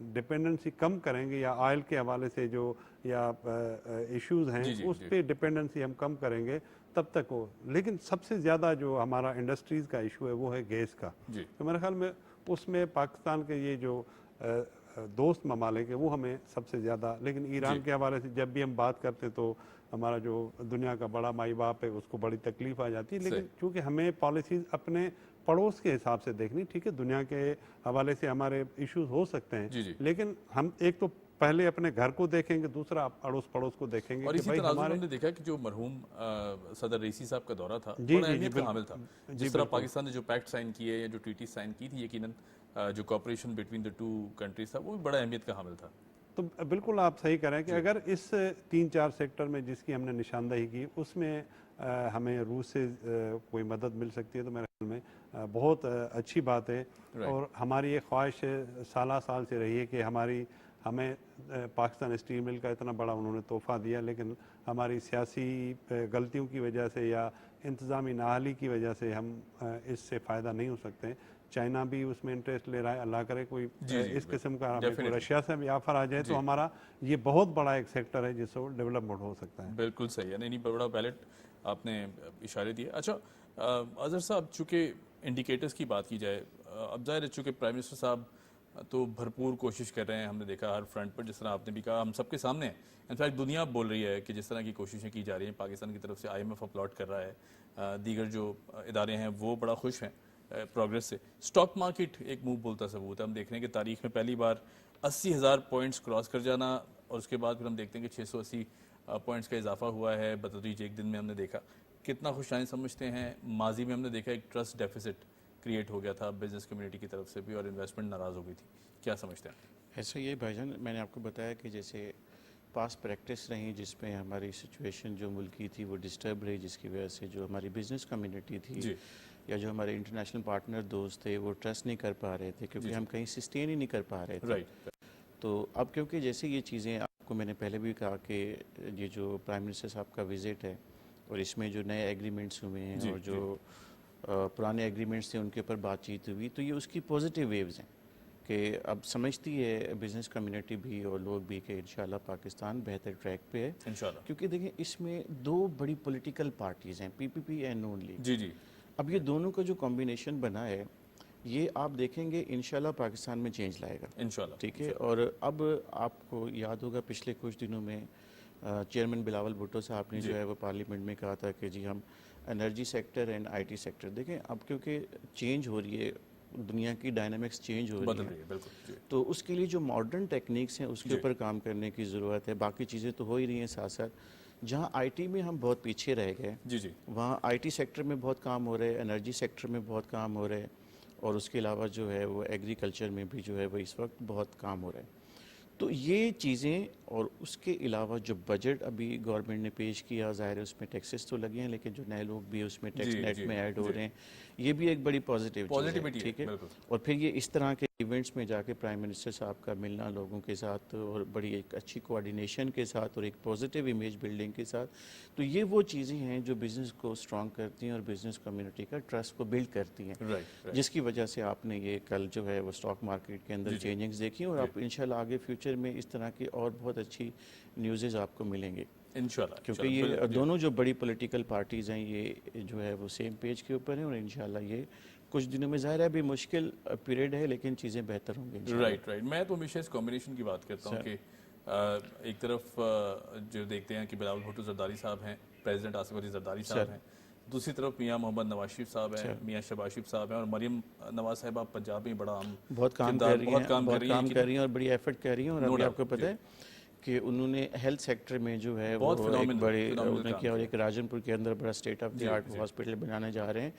ڈپینڈنسی کم کریں گے یا آئل کے حوالے سے جو یا ایشوز ہیں اس پہ ڈپینڈنسی ہم کم کریں گے تب تک ہو. لیکن سب سے زیادہ جو ہمارا انڈسٹریز کا ایشو ہے وہ ہے گیس کا. تو میرے خیال میں اس میں پاکستان کے یہ جو دوست ممالک ہیں وہ ہمیں سب سے زیادہ، لیکن ایران کے حوالے سے جب بھی ہم بات کرتے تو ہمارا جو دنیا کا بڑا مائی باپ ہے اس کو بڑی تکلیف آ جاتی ہے. لیکن چونکہ ہمیں پالیسیز اپنے پڑوس کے حساب سے دیکھنی، ٹھیک ہے دنیا کے حوالے سے ہمارے ایشوز ہو سکتے ہیں، لیکن ہم ایک تو پہلے اپنے گھر کو دیکھیں گے، دوسرا اڑوس پڑوس کو دیکھیں گے. اور اسی تناظر میں ہم نے دیکھا کہ جو مرحوم صدر رئیسی صاحب کا دورہ تھا بڑا اہمیت کا حامل تھا. جس طرح پاکستان نے جو پیکٹ سائن کیے یا جو ٹریٹی سائن کی تھی، یقیناً جو cooperation between the to countries تھا وہ بھی بڑا اہمیت کا حامل تھا. تو بالکل آپ صحیح کہہ رہے ہیں کہ اگر اس 3-4 سیکٹر میں جس کی ہم نے نشاندہی کی اس میں ہمیں روس سے کوئی مدد مل سکتی ہے تو میرے خیال میں بہت اچھی بات ہے. اور ہماری یہ خواہش سالہ سال سے رہی ہے کہ ہمیں پاکستان اسٹیل مل کا اتنا بڑا انہوں نے تحفہ دیا، لیکن ہماری سیاسی غلطیوں کی وجہ سے یا انتظامی نااہلی کی وجہ سے ہم اس سے فائدہ نہیں ہو سکتے. چائنا بھی اس میں انٹرسٹ لے رہا ہے، اللہ کرے کوئی اس قسم کا رشیا سے بھی آفر آ جائے تو ہمارا یہ بہت بڑا ایک سیکٹر ہے جس سے ڈیولپمنٹ ہو سکتا ہے. بالکل صحیح ہے، نہیں بڑا ویلڈ آپ نے اشارے دیے. اچھا اظہر صاحب، چونکہ انڈیکیٹرز کی بات کی جائے، اب ظاہر ہے چونکہ پرائم منسٹر صاحب تو بھرپور کوشش کر رہے ہیں، ہم نے دیکھا ہر فرنٹ پر، جس طرح آپ نے بھی کہا ہم سب کے سامنے ہیں. انفیکٹ دنیا بول رہی ہے کہ جس طرح کی کوششیں کی جا رہی ہیں پاکستان کی طرف سے، IMF اپلاڈ کر رہا ہے، دیگر جو ادارے ہیں وہ بڑا خوش ہیں پروگریس سے. اسٹاک مارکیٹ ایک منہ بولتا ثبوت ہے، ہم دیکھ رہے ہیں کہ تاریخ میں پہلی بار 80,000 پوائنٹس کراس کر جانا، اور اس کے بعد پھر ہم دیکھتے ہیں کہ 680 پوائنٹس کا اضافہ ہوا ہے بتدریج ایک دن میں. ہم نے دیکھا کتنا خوشائن سمجھتے ہیں. ماضی میں ہم نے دیکھا ایک ٹرسٹ ڈیفیسٹ کریٹ ہو گیا تھا بزنس کمیونٹی کی طرف سے بھی، اور انویسٹمنٹ ناراض ہو گئی تھی. کیا سمجھتے ہیں؟ ایسا یہ بھائی جان، میں نے آپ کو بتایا کہ جیسے پاس پریکٹس رہیں جس میں ہماری سچویشن جو ملکی تھی وہ ڈسٹرب رہی، جس کی وجہ سے جو ہماری بزنس کمیونٹی تھی یا جو ہمارے انٹرنیشنل پارٹنر دوست تھے وہ ٹرسٹ نہیں کر پا رہے تھے، کیونکہ ہم کہیں سسٹین ہی نہیں کر پا رہے تھے. تو اب کیونکہ جیسے یہ چیزیں آپ کو میں نے پہلے بھی کہا کہ یہ جو پرائم منسٹر صاحب کا وزٹ ہے اور اس میں جو نئے ایگریمنٹس ہوئے ہیں اور جو پرانے ایگریمنٹس تھے ان کے اوپر بات چیت ہوئی، تو یہ اس کی پازیٹیو ویوز ہیں کہ اب سمجھتی ہے بزنس کمیونٹی بھی اور لوگ بھی کہ انشاءاللہ پاکستان بہتر ٹریک پہ ہے انشاءاللہ. کیونکہ دیکھیں اس میں دو بڑی پولیٹیکل پارٹیز ہیں، پی پی پی اینڈ نون لیگ. اب یہ دونوں کا جو کمبینیشن بنا ہے یہ آپ دیکھیں گے انشاءاللہ پاکستان میں چینج لائے گا انشاءاللہ. ٹھیک ہے. اور اب آپ کو یاد ہوگا پچھلے کچھ دنوں میں چیئرمین بلاول بھٹو صاحب نے جو ہے وہ پارلیمنٹ میں کہا تھا کہ جی ہم energy sector and I T sector دیکھیں اب کیونکہ چینج ہو رہی ہے، دنیا کی ڈائنامکس چینج ہو رہی ہے، تو اس کے لیے جو ماڈرن ٹیکنیکس ہیں اس کے اوپر کام کرنے کی ضرورت ہے. باقی چیزیں تو ہو ہی رہی ہیں ساتھ ساتھ. جہاں آئی ٹی میں ہم بہت پیچھے رہ گئے وہاں آئی ٹی سیکٹر میں بہت کام ہو رہے ہیں، انرجی سیکٹر میں بہت کام ہو رہے ہیں، اور اس کے علاوہ جو ہے وہ ایگریکلچر میں بھی جو ہے وہ اس وقت بہت کام ہو رہا ہے. تو یہ چیزیں اور اس کے علاوہ جو بجٹ ابھی گورنمنٹ نے پیش کیا، ظاہر ہے اس میں ٹیکسز تو لگے ہیں لیکن جو نئے لوگ بھی اس میں ٹیکس نیٹ میں ایڈ ہو رہے ہیں، یہ بھی ایک بڑی پازیٹیو چیز ہے. ٹھیک ہے. اور پھر یہ اس طرح کے ایونٹس میں جا کے پرائم منسٹر صاحب کا ملنا لوگوں کے ساتھ اور بڑی ایک اچھی کوآرڈینیشن کے ساتھ اور ایک پازیٹیو امیج بلڈنگ کے ساتھ، تو یہ وہ چیزیں ہیں جو بزنس کو اسٹرانگ کرتی ہیں اور بزنس کمیونٹی کا ٹرسٹ کو بلڈ کرتی ہیں، جس کی وجہ سے آپ نے یہ کل جو ہے وہ اسٹاک مارکیٹ کے اندر چینجنگز دیکھی. اور آپ انشاءاللہ آگے فیوچر میں اس طرح کی اور بہت اچھی نیوزز آپ کو ملیں گے انشاءاللہ، کیونکہ یہ دونوں جو بڑی پولیٹیکل پارٹیز ہیں یہ جو ہے وہ سیم پیج کے اوپر ہیں. اور انشاءاللہ یہ کچھ دنوں میں ظاہر ہے ابھی مشکل پیریڈ ہے لیکن چیزیں بہتر ہوں گی. رائٹ. میں تو ہمیشہ اس کمبینیشن کی بات کرتا ہوں کہ ایک طرف جو دیکھتے ہیں کہ بلاول بھٹو زرداری صاحب ہیں، پریزیڈنٹ آصف علی زرداری صاحب ہیں، دوسری طرف میاں محمد نواز شریف صاحب ہیں، میاں شہباز شریف صاحب ہیں، اور مریم نواز صاحبہ پنجاب میں بڑا بہت کام کر رہی ہیں اور بڑی ایفرٹ کر رہی ہیں. اور ابھی آپ کو پتہ ہے کہ انہوں نے ہیلتھ سیکٹر میں جو ہے وہ ایک بڑے انہوں نے کیا، اور ایک راجن پور کے اندر بڑا state of the art hospital بنانے جا رہے ہیں.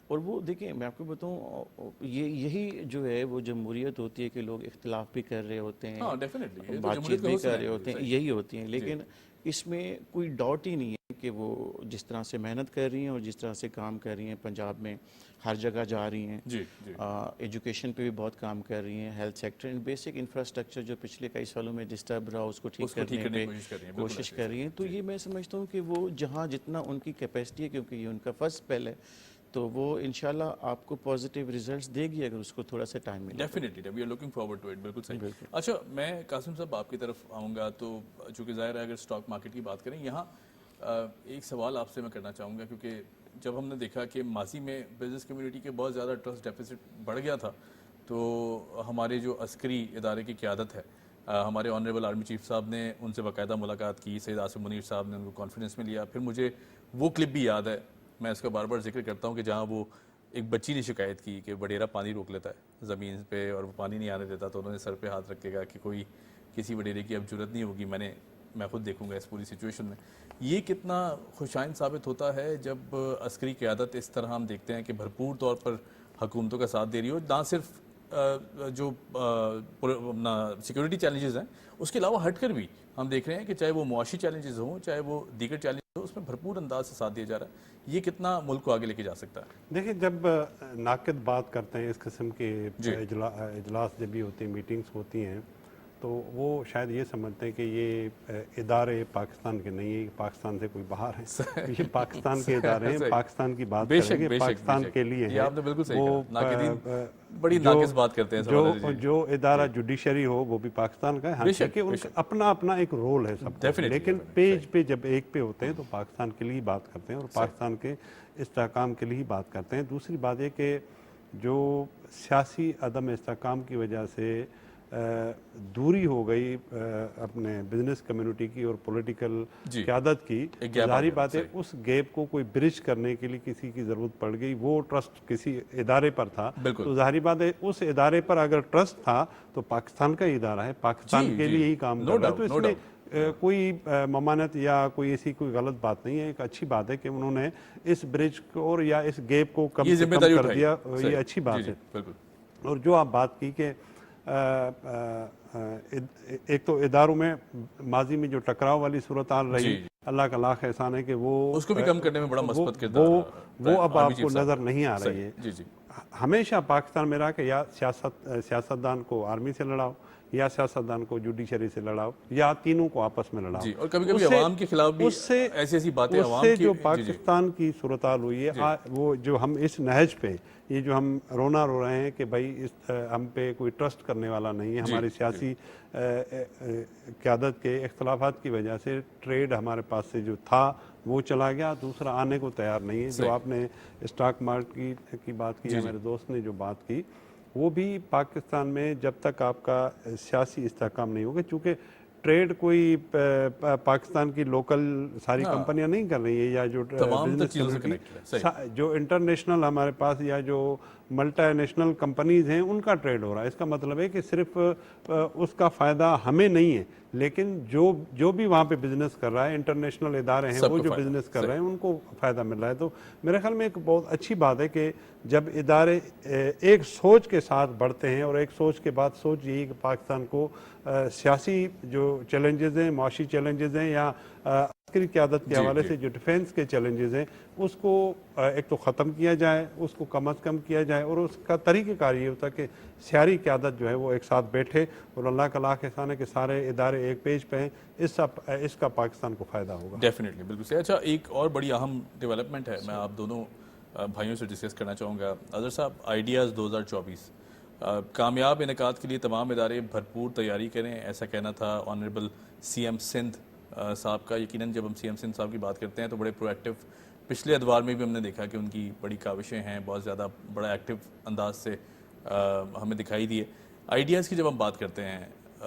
اور وہ دیکھیں میں آپ کو بتاؤں یہی جو ہے وہ جمہوریت ہوتی ہے کہ لوگ اختلاف بھی کر رہے ہوتے ہیں، بات چیت بھی کر رہے ہوتے ہیں، یہی ہوتی ہیں. لیکن اس میں کوئی ڈاؤٹ ہی نہیں ہے کہ وہ جس طرح سے محنت کر رہی ہیں اور جس طرح سے کام کر رہی ہیں، پنجاب میں ہر جگہ جا رہی ہیں، ایجوکیشن پہ بھی بہت کام کر رہی ہیں، ہیلتھ سیکٹر بیسک انفراسٹرکچر جو پچھلے کئی سالوں میں ڈسٹرب رہا اس کو ٹھیک کرنے پہ کوشش کر رہی ہیں. تو یہ میں سمجھتا ہوں کہ وہ جہاں جتنا ان کی کیپیسٹی ہے، کیونکہ یہ ان کا فرسٹ پہل ہے، تو وہ انشاءاللہ آپ کو پازیٹیو ریزلٹس دے گی اگر اس کو تھوڑا سا ٹائم ملے. Definitely we are looking forward to it. بالکل صحیح. اچھا میں قاسم صاحب آپ کی طرف آؤں گا، تو چونکہ ظاہر ہے اگر اسٹاک مارکیٹ کی بات کریں یہاں ایک سوال آپ سے میں کرنا چاہوں گا، کیونکہ جب ہم نے دیکھا کہ ماضی میں بزنس کمیونٹی کے بہت زیادہ ٹرسٹ ڈیفیسٹ بڑھ گیا تھا، تو ہمارے جو عسکری ادارے کی قیادت ہے، ہمارے آنریبل آرمی چیف صاحب نے ان سے باقاعدہ ملاقات کی، سید آصف منیر صاحب نے ان کو کانفیڈنس میں لیا. پھر مجھے وہ کلپ بھی یاد ہے، میں اس کا بار بار ذکر کرتا ہوں، کہ جہاں وہ ایک بچی نے شکایت کی کہ وڈیرا پانی روک لیتا ہے زمین پہ اور وہ پانی نہیں آنے دیتا، تو انہوں نے سر پہ ہاتھ رکھ کے کہا کہ کوئی کسی وڈیرے کی اب جرت نہیں ہوگی، میں خود دیکھوں گا اس پوری سچویشن میں. یہ کتنا خوشائند ثابت ہوتا ہے جب عسکری قیادت اس طرح ہم دیکھتے ہیں کہ بھرپور طور پر حکومتوں کا ساتھ دے رہی ہو، نہ صرف جو سیکورٹی چیلنجز ہیں اس کے علاوہ ہٹ کر بھی ہم دیکھ رہے ہیں کہ چاہے وہ معاشی چیلنجز ہوں چاہے وہ دیگر چیلنجز ہوں، اس میں بھرپور انداز سے ساتھ دیا جا رہا ہے. یہ کتنا ملک کو آگے لے کے جا سکتا ہے؟ دیکھیں جب ناقد بات کرتے ہیں اس قسم کے اجلاس جب بھی ہوتے ہیں، میٹنگز ہوتی ہیں، تو وہ شاید یہ سمجھتے ہیں کہ یہ ادارے پاکستان کے نہیں ہیں، پاکستان سے کوئی باہر ہیں. یہ پاکستان کے ادارے ہیں، پاکستان کی بات کریں گے، پاکستان کے لیے ہیں. وہ بڑی ناقص بات کرتے ہیں. جو ادارہ جوڈیشری ہو وہ بھی پاکستان کا ہے، کہ ان کا اپنا اپنا ایک رول ہے سب کو، لیکن پیج پہ جب ایک پہ ہوتے ہیں تو پاکستان کے لیے بات کرتے ہیں اور پاکستان کے استحکام کے لیے بات کرتے ہیں. دوسری بات یہ کہ جو سیاسی عدم استحکام کی وجہ سے دوری ہو گئی اپنے بزنس کمیونٹی کی اور پولیٹیکل قیادت کی، ظاہری بات ہے اس گیپ کو کوئی برج کرنے کے لیے کسی کی ضرورت پڑ گئی. وہ ٹرسٹ کسی ادارے پر تھا، تو ظاہری بات ہے اس ادارے پر اگر ٹرسٹ تھا تو پاکستان کا ادارہ ہے، پاکستان کے لیے ہی کام کر رہا ہے. تو اس میں کوئی ممانعت یا کوئی ایسی کوئی غلط بات نہیں ہے. ایک اچھی بات ہے کہ انہوں نے اس برج کو اور یا اس گیپ کو کم سے کم کر دیا، یہ اچھی بات ہے. اور جو آپ بات کی کہ ایک تو اداروں میں ماضی میں جو ٹکراؤ والی صورتحال رہی، اللہ کا لاکھ احسان ہے کہ وہ اس کو بھی کم کرنے میں بڑا مثبت کردار وہ اب آپ کو نظر نہیں آ رہی ہے۔ جی جی ہمیشہ پاکستان میں رہا کہ یا سیاستدان کو آرمی سے لڑاؤ، یا سیاستدان کو جوڈیشری سے لڑاؤ، یا تینوں کو آپس میں لڑاؤ۔ جی، اور کبھی کبھی عوام کے خلاف بھی ایسی باتیں اس سے جو پاکستان کی صورتحال ہوئی ہے، وہ جو ہم اس نہج پہ یہ جو ہم رونا رو رہے ہیں کہ بھائی ہم پہ کوئی ٹرسٹ کرنے والا نہیں ہے، ہماری سیاسی قیادت کے اختلافات کی وجہ سے ٹریڈ ہمارے پاس سے جو تھا وہ چلا گیا، دوسرا آنے کو تیار نہیں ہے۔ جو آپ نے اسٹاک مارکیٹ کی بات کی، میرے دوست نے جو بات کی، وہ بھی پاکستان میں جب تک آپ کا سیاسی استحکام نہیں ہوگا، چونکہ ٹریڈ کوئی پاکستان کی لوکل ساری کمپنیاں نہیں کر رہی ہیں، یا جو انٹرنیشنل ہمارے پاس یا جو ملٹی نیشنل کمپنیز ہیں ان کا ٹریڈ ہو رہا ہے۔ اس کا مطلب ہے کہ صرف اس کا فائدہ ہمیں نہیں ہے، لیکن جو بھی وہاں پہ بزنس کر رہا ہے، انٹرنیشنل ادارے ہیں وہ جو بزنس کر رہے ہیں ان کو فائدہ مل رہا ہے۔ تو میرے خیال میں ایک بہت اچھی بات ہے کہ جب ادارے ایک سوچ کے ساتھ بڑھتے ہیں، اور ایک سوچ کے بعد سوچ یہی کہ پاکستان کو سیاسی جو چیلنجز ہیں، معاشی چیلنجز ہیں، یا عسکری قیادت کے حوالے سے جو ڈیفینس کے چیلنجز ہیں، اس کو ایک تو ختم کیا جائے، اس کو کم از کم کیا جائے، اور اس کا طریقہ کار یہ ہوتا ہے کہ سیاسی قیادت جو ہے وہ ایک ساتھ بیٹھے، اور اللہ کا لاکھ احسان ہے کہ سارے ادارے ایک پیج پہ ہیں۔ اس کا پاکستان کو فائدہ ہوگا۔ ڈیفینیٹلی، بالکل صحیح۔ اچھا، ایک اور بڑی اہم ڈیولپمنٹ ہے، میں آپ دونوں بھائیوں سے ڈسکس کرنا چاہوں گا۔ اظہر صاحب، آئیڈیاز 2024 کامیاب انعقاد کے لیے تمام ادارے بھرپور تیاری کریں، ایسا کہنا تھا آنریبل سی ایم سندھ صاحب کا۔ یقیناً جب ہم سی ایم سندھ صاحب کی بات کرتے ہیں تو بڑے پرو ایکٹیو، پچھلے ادوار میں بھی ہم نے دیکھا کہ ان کی بڑی کاوشیں ہیں، بہت زیادہ بڑا ایکٹیو انداز سے ہمیں دکھائی دیے۔ آئیڈیاز کی جب ہم بات کرتے ہیں،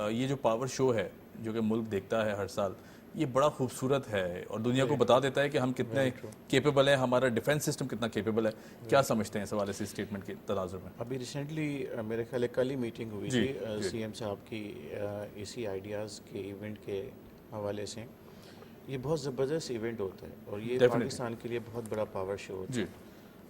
یہ جو پاور شو ہے جو کہ ملک دیکھتا ہے ہر سال، یہ بڑا خوبصورت ہے اور دنیا کو بتا دیتا ہے کہ ہم کتنے کیپیبل ہیں، ہمارا ڈیفنس سسٹم کتنا کیپیبل ہے۔ کیا سمجھتے ہیں اس حوالے سے اسٹیٹمنٹ کے تناظر میں؟ ابھی ریسنٹلی میرے خیال ہے کل ہی میٹنگ ہوئی تھی سی ایم صاحب کی اسی آئیڈیاز کے ایونٹ کے حوالے سے۔ یہ بہت زبردست ایونٹ ہوتا ہے، اور یہ پاکستان کے لیے بہت بڑا پاور شو ہوتا ہے،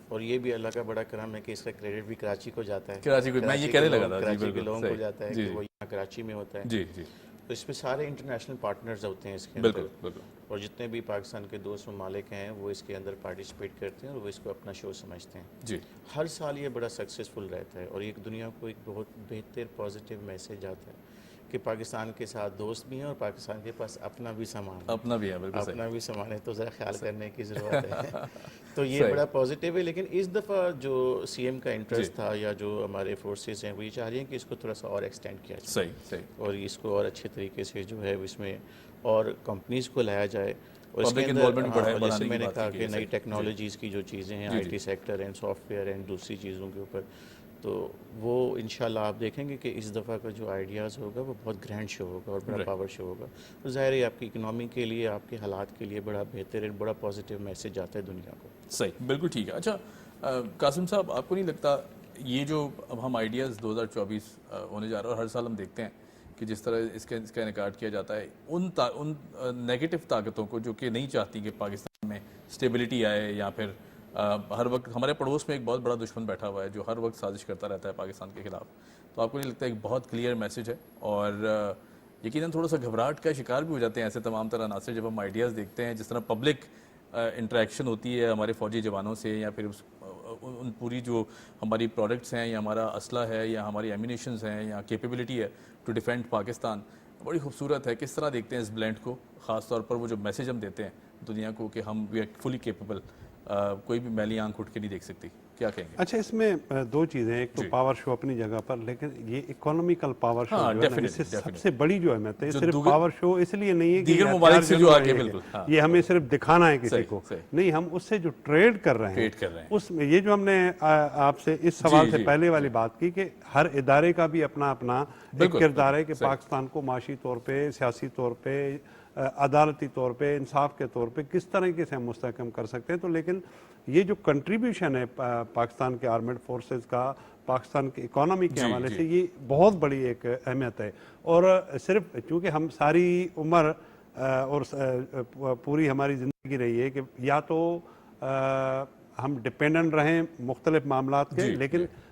اور یہ بھی اللہ کا بڑا کرم ہے کہ اس کا کریڈٹ بھی کراچی کو جاتا ہے، کراچی کو، میں یہ کہنے لگا تھا، کراچی کے لوگوں کو جاتا ہے کہ وہ یہاں کراچی میں ہوتا ہے۔ جی جی، تو اس میں سارے انٹرنیشنل پارٹنرز ہوتے ہیں اس کے اندر، اور جتنے بھی پاکستان کے دوست ممالک ہیں وہ اس کے اندر پارٹیسپیٹ کرتے ہیں، اور وہ اس کو اپنا شو سمجھتے ہیں۔ جی، ہر سال یہ بڑا سکسیزفل رہتا ہے، اور ایک دنیا کو ایک بہت بہتر پازیٹیو میسج آتا ہے کہ پاکستان کے ساتھ دوست بھی ہیں، اور پاکستان کے پاس اپنا بھی سامان ہے، اپنا بھی ہے، بالکل صحیح، اپنا بھی سامان ہے، تو ذرا خیال کرنے کی ضرورت ہے۔ تو یہ بڑا پازیٹیو ہے، لیکن اس دفعہ جو سی ایم کا انٹرسٹ تھا، یا جو ہمارے فورسز ہیں، وہ یہ چاہ رہی ہیں کہ اس کو تھوڑا سا اور ایکسٹینڈ کیا جائے، صحیح صحیح، اور اس کو اور اچھے طریقے سے جو ہے اس میں اور کمپنیز کو لایا جائے، اور اس کے Public involvement اندر بڑھائے، جیسے میں نے بڑھانے کی کہا بات کی کہ گئی نئی ہے۔ ٹیکنالوجیز کی جو چیزیں ہیں، I T sector and soft where and دوسری چیزوں کے اوپر، تو وہ انشاءاللہ آپ دیکھیں گے کہ اس دفعہ کا جو آئیڈیاز ہوگا وہ بہت گرینڈ شو ہوگا اور بڑا پاور شو ہوگا، تو ظاہر ہے آپ کی اکنامی کے لیے، آپ کے حالات کے لیے بڑا بہتر، بڑا پازیٹیو میسج آتا ہے دنیا کو۔ صحیح، بالکل ٹھیک ہے۔ اچھا قاسم صاحب، آپ کو نہیں لگتا یہ جو اب ہم آئیڈیاز 2024 ہونے جا رہا ہے، اور ہر سال ہم دیکھتے ہیں کہ جس طرح اس کا انعقاد کیا جاتا ہے، ان نیگیٹو طاقتوں کو جو کہ نہیں چاہتی کہ پاکستان میں اسٹیبلٹی آئے، یا پھر ہر وقت ہمارے پڑوس میں ایک بہت بڑا دشمن بیٹھا ہوا ہے جو ہر وقت سازش کرتا رہتا ہے پاکستان کے خلاف، تو آپ کو نہیں لگتا ایک بہت کلیئر میسج ہے؟ اور یقیناً تھوڑا سا گھبراہٹ کا شکار بھی ہو جاتے ہیں ایسے تمام طرح عناصر جب ہم آئیڈیاز دیکھتے ہیں، جس طرح پبلک انٹریکشن ہوتی ہے ہمارے فوجی جوانوں سے، یا پھر ان پوری جو ہماری پروڈکٹس ہیں، یا ہمارا اسلحہ ہے، یا ہماری ایمونیشنز ہیں، یا کیپیبلٹی ہے ٹو ڈیفینڈ پاکستان، بڑی خوبصورت ہے۔ کس طرح دیکھتے ہیں اس بلینڈ کو، خاص طور پر وہ جو میسج ہم دیتے ہیں دنیا کو کہ ہم وی آر فلی کیپیبل، کوئی بھی میلی آنکھ اٹھ کے نہیں دیکھ سکتی، کیا کہیں گے؟ اچھا، اس میں دو چیزیں ہیں، ایک تو پاور شو اپنی جگہ پر، لیکن یہ اکنامیکل پاور شو جو ہے نا، اس سے سب سے بڑی جو اہمیت ہے، صرف پاور شو اس لیے نہیں ہے کہ دیگر ممالک سے جو آگے، بالکل یہ ہمیں صرف دکھانا ہے کسی کو، نہیں، ہم اس سے جو ٹریڈ کر رہے ہیں اس میں، یہ جو ہم نے آپ سے اس سوال سے پہلے والی بات کی کہ ہر ادارے کا بھی اپنا اپنا ایک کردار ہے کہ پاکستان کو معاشی طور پہ، سیاسی طور پہ، عدالتی طور پہ، انصاف کے طور پہ کس طریقے سے ہم مستحکم کر سکتے ہیں۔ تو لیکن یہ جو کنٹریبیوشن ہے پاکستان کے آرمڈ فورسز کا پاکستان کی اکانومی کے حوالے سے، یہ بہت بڑی ایک اہمیت ہے، اور صرف چونکہ ہم ساری عمر اور پوری ہماری زندگی رہی ہے کہ یا تو ہم ڈپینڈنٹ رہیں مختلف معاملات کے، لیکن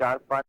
4-5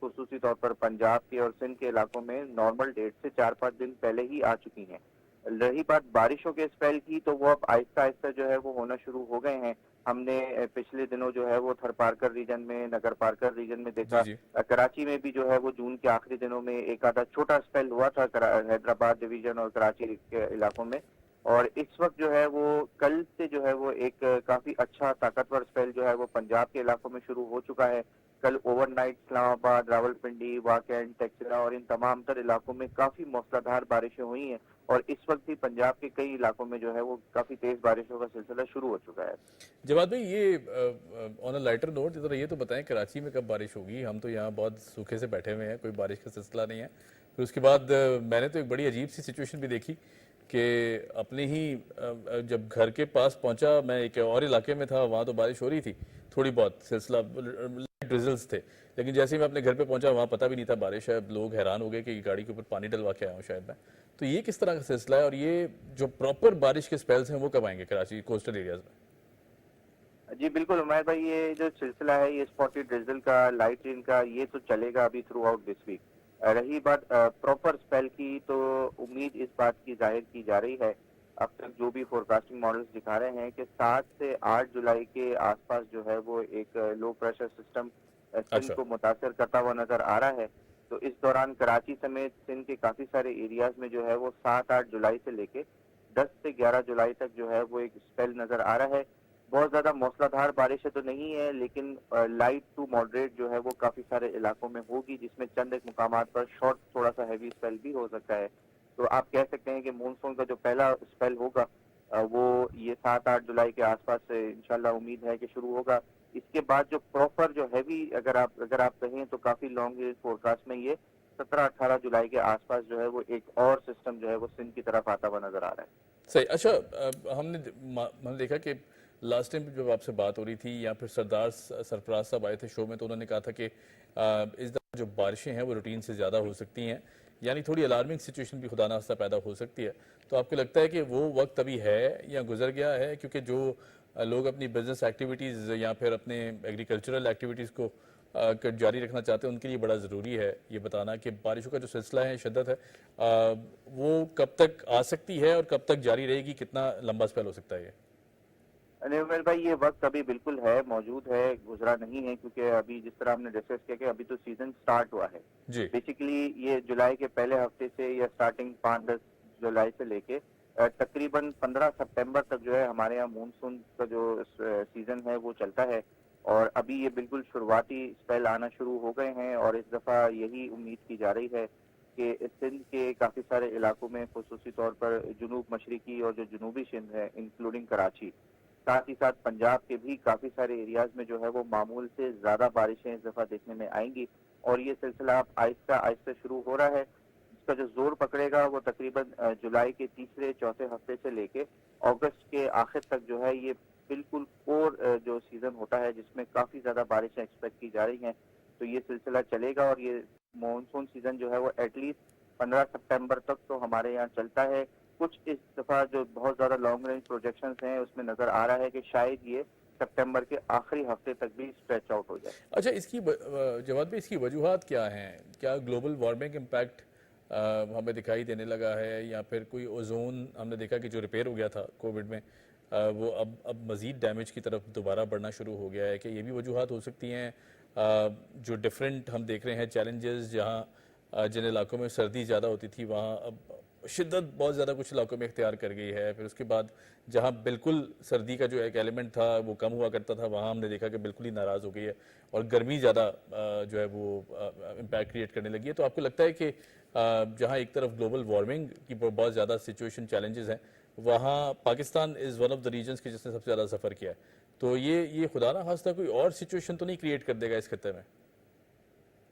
خصوصی طور پر پنجاب کے اور سندھ کے علاقوں میں نارمل ڈیٹ سے 4-5 دن پہلے ہی آ چکی ہیں. رہی بات بارشوں کے اسپیل کی تو وہ اب آہستہ آہستہ جو ہے وہ ہونا شروع ہو گئے ہیں. ہم نے پچھلے دنوں جو ہے وہ تھر پارکر ریجن میں، نگر پارکر ریجن میں دیکھا. کراچی میں بھی جو ہے وہ جون کے آخری دنوں میں ایک آدھا چھوٹا اسپیل ہوا تھا حیدرآباد ڈویژن اور کراچی کے علاقوں میں. اور اس وقت جو ہے وہ کل سے جو ہے وہ ایک کافی اچھا طاقتور اسپیل جو ہے وہ پنجاب کے علاقوں میں شروع ہو چکا ہے. کل اوور نائٹ اسلام آباد، راولپنڈی، واقعین، ٹیکسلا اور ان تمام تر علاقوں میں کافی موسلا دھار بارشیں ہوئی ہیں. اور اس وقت بھی پنجاب کے کئی علاقوں میں جو ہے وہ کافی تیز بارشوں کا سلسلہ شروع ہو چکا ہے. جواد بھائی، یہ آن اے لائٹر نوٹ ذرا یہ تو بتائیں کراچی میں کب بارش ہوگی؟ ہم تو یہاں بہت سوکھے سے بیٹھے ہوئے ہیں، کوئی بارش کا سلسلہ نہیں ہے. پھر اس کے بعد میں نے تو ایک بڑی عجیب سی سچویشن بھی دیکھی کہ اپنے ہی جب گھر کے پاس پہنچا، میں ایک اور علاقے میں تھا، وہاں تو بارش ہو رہی تھی تھوڑی بہت، سلسلہ ڈریزلز تھے، لیکن جیسے ہی میں اپنے گھر پہ پہنچا وہاں پتہ بھی نہیں تھا بارش ہے. لوگ حیران ہو گئے کہ گاڑی کے اوپر پانی ڈلوا کے آیا ہوں شاید میں. تو یہ کس طرح کا سلسلہ ہے، اور یہ جو پراپر بارش کے سپیلز ہیں وہ کب آئیں گے کراچی کوسٹل ایریاز میں؟ جی بالکل عمیر بھائی، یہ جو سلسلہ ہے یہ اسپاٹی ڈریزل کا، لائٹ رین کا، یہ تو چلے گا ابھی تھرو آؤٹ دس ویک. رہی بات پراپر اسپیل کی تو امید اس بات کی ظاہر کی جا رہی ہے، اب تک جو بھی فورکاسٹنگ ماڈلز دکھا رہے ہیں کہ 7 سے 8 جولائی کے آس پاس جو ہے وہ ایک لو پریشر سسٹم سندھ کو متاثر کرتا ہوا نظر آ رہا ہے. تو اس دوران کراچی سمیت سندھ کے کافی سارے ایریاز میں جو ہے وہ 7-8 جولائی سے لے کے 10 سے 11 جولائی تک جو ہے وہ ایک اسپیل نظر آ رہا ہے. بہت زیادہ موسلا دھار بارشیں تو نہیں ہے، لیکن لائٹ ٹو ماڈریٹ جو ہے وہ کافی سارے علاقوں میں ہوگی، جس میں چند ایک مقامات پر شارٹ تھوڑا سا ہیوی اسپیل بھی ہو سکتا ہے. تو آپ کہہ سکتے ہیں کہ مونسون کا جو پہلا اسپیل ہوگا وہ یہ 7-8 جولائی کے آس پاس سے انشاءاللہ امید ہے کہ شروع ہوگا. اس کے بعد جو پراپر جو ہیوی اگر آپ کہیں تو کافی لانگ رینج فورکاسٹ میں یہ 17-18 جولائی کے آس پاس جو ہے وہ ایک اور سسٹم جو ہے وہ سندھ کی طرف آتا ہوا نظر آ رہا ہے. صحیح. اچھا، ہم نے دیکھا کہ لاسٹ ٹائم جب آپ سے بات ہو رہی تھی یا پھر سرفراز صاحب آئے تھے شو میں، تو انہوں نے کہا تھا کہ اس دفعہ جو بارشیں ہیں وہ روٹین سے زیادہ ہو سکتی ہیں، یعنی تھوڑی الارمنگ سچویشن بھی خدا نخواستہ پیدا ہو سکتی ہے. تو آپ کو لگتا ہے کہ وہ وقت ابھی ہے یا گزر گیا ہے؟ کیونکہ جو لوگ اپنی بزنس ایکٹیویٹیز یا پھر اپنے ایگریکلچرل ایکٹیویٹیز کو جاری رکھنا چاہتے ہیں، ان کے لیے بڑا ضروری ہے یہ بتانا کہ بارشوں کا جو سلسلہ ہے، شدت ہے، وہ کب تک آ سکتی ہے اور کب تک جاری رہے گی؟ کتنا لمبا سپیل ہو سکتا ہے یہ؟ عمیر بھائی، یہ وقت ابھی بالکل ہے، موجود ہے، گزرا نہیں ہے، کیونکہ ابھی جس طرح ہم نے ڈسکس کیا کہ ابھی تو سیزن سٹارٹ ہوا ہے. جی بیسیکلی یہ جولائی کے پہلے ہفتے سے یا سٹارٹنگ 5-10 جولائی سے لے کے تقریباً 15 سپٹمبر تک جو ہے ہمارے یہاں مونسون کا جو سیزن ہے وہ چلتا ہے. اور ابھی یہ بالکل شروعاتی اسپیل آنا شروع ہو گئے ہیں، اور اس دفعہ یہی امید کی جا رہی ہے کہ سندھ کے کافی سارے علاقوں میں، خصوصی طور پر جنوب مشرقی اور جو جنوبی سندھ ہے انکلوڈنگ کراچی، ساتھ ہی ساتھ پنجاب کے بھی کافی سارے ایریاز میں جو ہے وہ معمول سے زیادہ بارشیں اس دفعہ دیکھنے میں آئیں گی. اور یہ سلسلہ اب آہستہ آہستہ شروع ہو رہا ہے. اس کا جو زور پکڑے گا وہ تقریباً جولائی کے تیسرے چوتھے ہفتے سے لے کے اگست کے آخر تک جو ہے یہ بالکل کور جو سیزن ہوتا ہے جس میں کافی زیادہ بارشیں ایکسپیکٹ کی جا رہی ہیں. تو یہ سلسلہ چلے گا، اور یہ مونسون سیزن جو ہے وہ ایٹ لیسٹ 15 سپٹمبر تک تو ہمارے یہاں چلتا ہے. کچھ اس دفعہ جو بہت زیادہ لانگ رینج پروجیکشنز ہیں اس میں نظر آ رہا ہے کہ شاید یہ سپٹمبر کے آخری ہفتے تک بھی اسٹریچ آؤٹ ہو جائے. اچھا، اس کی جواد بھائی، اس کی وجوہات کیا ہیں؟ کیا گلوبل وارمنگ امپیکٹ ہمیں دکھائی دینے لگا ہے، یا پھر کوئی اوزون ہم نے دیکھا کہ جو ریپیئر ہو گیا تھا کووڈ میں وہ اب مزید ڈیمیج کی طرف دوبارہ بڑھنا شروع ہو گیا ہے؟ کہ یہ بھی وجوہات ہو سکتی ہیں؟ جو ڈیفرنٹ ہم دیکھ رہے ہیں چیلنجز، جہاں جن علاقوں میں سردی زیادہ ہوتی تھی وہاں اب شدت بہت زیادہ کچھ علاقوں میں اختیار کر گئی ہے. پھر اس کے بعد جہاں بالکل سردی کا جو ایک ایلیمنٹ تھا وہ کم ہوا کرتا تھا، وہاں ہم نے دیکھا کہ بالکل ہی ناراض ہو گئی ہے اور گرمی زیادہ جو ہے وہ امپیکٹ کریٹ کرنے لگی ہے. تو آپ کو لگتا ہے کہ جہاں ایک طرف گلوبل وارمنگ کی بہت زیادہ سچویشن چیلنجز ہیں، وہاں Pakistan is one of the regions کی جس نے سب سے زیادہ سفر کیا ہے، تو یہ خدا نہ خواستہ کوئی اور سچویشن تو نہیں کریٹ کر دے گا اس خطے میں؟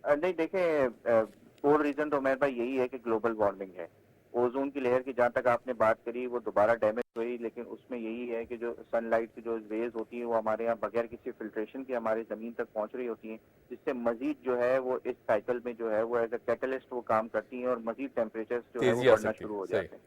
نہیں دیکھیں، کور ریزن تو میرے بھائی یہی ہے کہ گلوبل وارمنگ ہے. اوزون کی لیئر کی جہاں تک آپ نے بات کری وہ دوبارہ ڈیمیج ہوئی، لیکن اس میں یہی ہے کہ جو سن لائٹ کی جو ریز ہوتی ہیں وہ ہمارے یہاں بغیر کسی فلٹریشن کے ہماری زمین تک پہنچ رہی ہوتی ہیں، جس سے مزید جو ہے وہ اس سائیکل میں جو ہے وہ ایز اے کیٹلسٹ وہ کام کرتی ہیں اور مزید ٹیمپریچرز جو ہے وہ بڑھنا شروع ہو جاتے ہیں.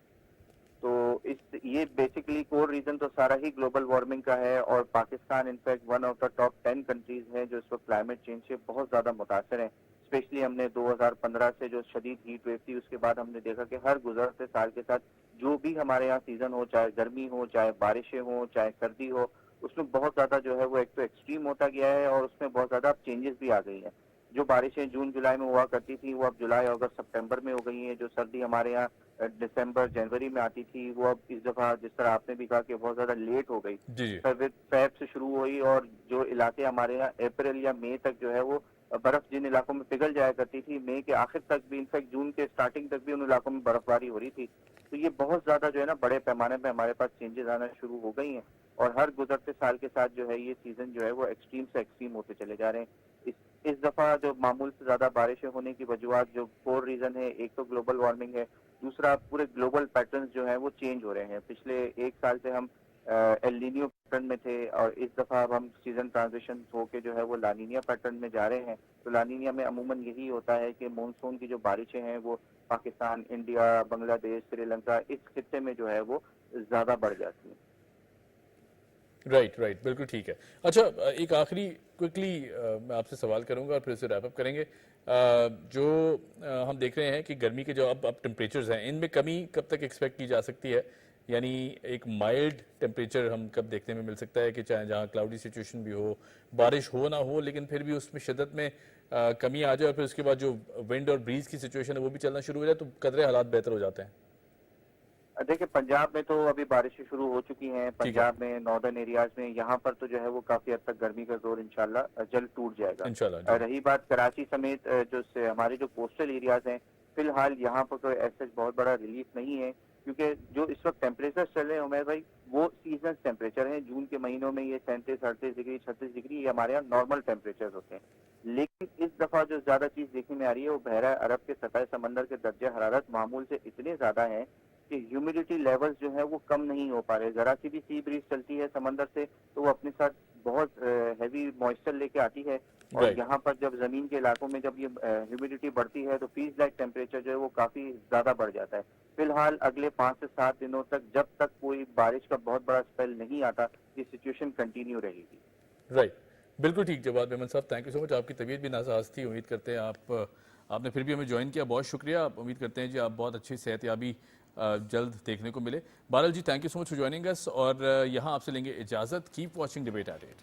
تو یہ بیسیکلی کور ریزن تو سارا ہی گلوبل وارمنگ کا ہے. اور Pakistan in fact one of the top 10 countries ہے جو اس وقت کلائمیٹ چینج سے بہت زیادہ متاثر ہیں. اسپیشلی ہم نے 2015 سے جو شدید ہیٹ ویو تھی اس کے بعد ہم نے دیکھا کہ ہر گزرتے سال کے ساتھ جو بھی ہمارے یہاں سیزن ہو، چاہے گرمی ہو، چاہے بارشیں ہوں، چاہے سردی ہو، اس میں بہت زیادہ جو ہے وہ ایک تو ایکسٹریم ہوتا گیا ہے اور اس میں بہت زیادہ چینجز بھی آ گئی ہیں. جو بارشیں جون جولائی میں ہوا کرتی تھی وہ اب جولائی اگست سپتمبر میں ہو گئی ہیں. جو سردی ہمارے یہاں دسمبر جنوری میں آتی تھی وہ اب اس دفعہ جس طرح آپ نے بھی کہا کہ بہت زیادہ لیٹ ہو گئی. جی جی فیب سے شروع ہوئی اور جو علاقے ہمارے یہاں اپریل یا مئی تک جو ہے وہ برف جن علاقوں میں پگھل جایا کرتی تھی مئی کے آخر تک بھی، انفیکٹ جون کے سٹارٹنگ تک بھی ان علاقوں میں برف باری ہو رہی تھی. تو یہ بہت زیادہ جو ہے نا بڑے پیمانے پہ ہمارے پاس چینجز آنا شروع ہو گئی ہیں اور ہر گزرتے سال کے ساتھ جو ہے یہ سیزن جو ہے وہ ایکسٹریم سے ایکسٹریم ہوتے چلے جا رہے ہیں. اس دفعہ جو معمول سے زیادہ بارشیں ہونے کی وجوہات جو 4 ریزن ہے، ایک تو گلوبل وارمنگ ہے، دوسرا پورے گلوبل پیٹرنز جو ہیں وہ چینج ہو رہے ہیں. پچھلے ایک سال سے ہم ایل نینیو پیٹرن میں تھے اور اس دفعہ اب ہم سیزن ٹرانزیشن ہو کے جو ہے وہ لانینیا پیٹرن میں جا رہے ہیں. تو لانینیا میں عموماً یہی ہوتا ہے کہ مونسون کی جو بارشیں ہیں وہ پاکستان، انڈیا، بنگلہ دیش، سری لنکا اس خطے میں جو ہے وہ زیادہ بڑھ جاتی ہیں. رائٹ بالکل ٹھیک ہے. اچھا ایک آخری کوئکلی میں آپ سے سوال کروں گا اور پھر اسے ریپ اپ کریں گے. جو ہم دیکھ رہے ہیں کہ گرمی کے جو اب ٹمپریچرز ہیں ان میں کمی کب تک ایکسپیکٹ کی جا سکتی ہے؟ یعنی ایک مائلڈ ٹمپریچر ہم کب دیکھنے میں مل سکتا ہے کہ چاہے جہاں کلاؤڈی سچویشن بھی ہو، بارش ہو نہ ہو، لیکن پھر بھی اس میں شدت میں کمی آ جائے اور پھر اس کے بعد جو ونڈ اور بریز کی سچویشن ہے وہ بھی چلنا شروع ہو جائے تو قدرے حالات بہتر ہو جاتے ہیں؟ دیکھیں پنجاب میں تو ابھی بارشیں شروع ہو چکی ہیں، پنجاب میں ناردرن ایریاز میں، یہاں پر تو جو ہے وہ کافی حد تک گرمی کا زور انشاءاللہ جلد ٹوٹ جائے گا. انشاءاللہ رہی بات کراچی سمیت جو ہمارے جو کوسٹل ایریاز ہیں، فی الحال یہاں پر کوئی ایسا بہت بڑا ریلیف نہیں ہے کیونکہ جو اس وقت ٹیمپریچر چل رہے ہیں عمیر بھائی وہ سیزنل ٹیمپریچر ہیں. جون کے مہینوں میں یہ 37 38 ڈگری 36 ڈگری یہ ہمارے یہاں نارمل ٹیمپریچر ہوتے ہیں. لیکن اس دفعہ جو زیادہ چیز دیکھنے میں آ رہی ہے وہ بحیرہ عرب کے سطح سمندر کے درجہ حرارت معمول سے اتنے زیادہ ہیں کہ ہیومیڈیٹی لیول جو ہے وہ کم نہیں ہو پا رہے. ذرا سی بھی سی بریز چلتی ہے سمندر سے تو وہ اپنے ساتھ بہت ہیوی موئسچر لے کے آتی ہے اور یہاں پر جب زمین کے علاقوں میں جب یہ ہیومیڈیٹی بڑھتی ہے تو فیز لائک ٹیمپریچر جو ہے وہ کافی زیادہ بڑھ جاتا ہے. فی الحال اگلے 5 سے 7 دنوں تک جب تک کوئی بارش کا بہت بڑا اسپیل نہیں آتا یہ سچویشن کنٹینیو رہے گی. رائٹ بالکل ٹھیک. جواد میمن صاحب تھینک یو سو مچ. آپ کی طبیعت بھی ناساز تھی، امید کرتے ہیں آپ نے پھر بھی ہمیں جوائن کیا، بہت شکریہ. امید کرتے ہیں جی آپ بہت اچھی صحت یابی جلد دیکھنے کو ملے. بہرحال جی thank you so much for joining اس اور یہاں آپ سے لیں گے اجازت. Keep watching debate at 8.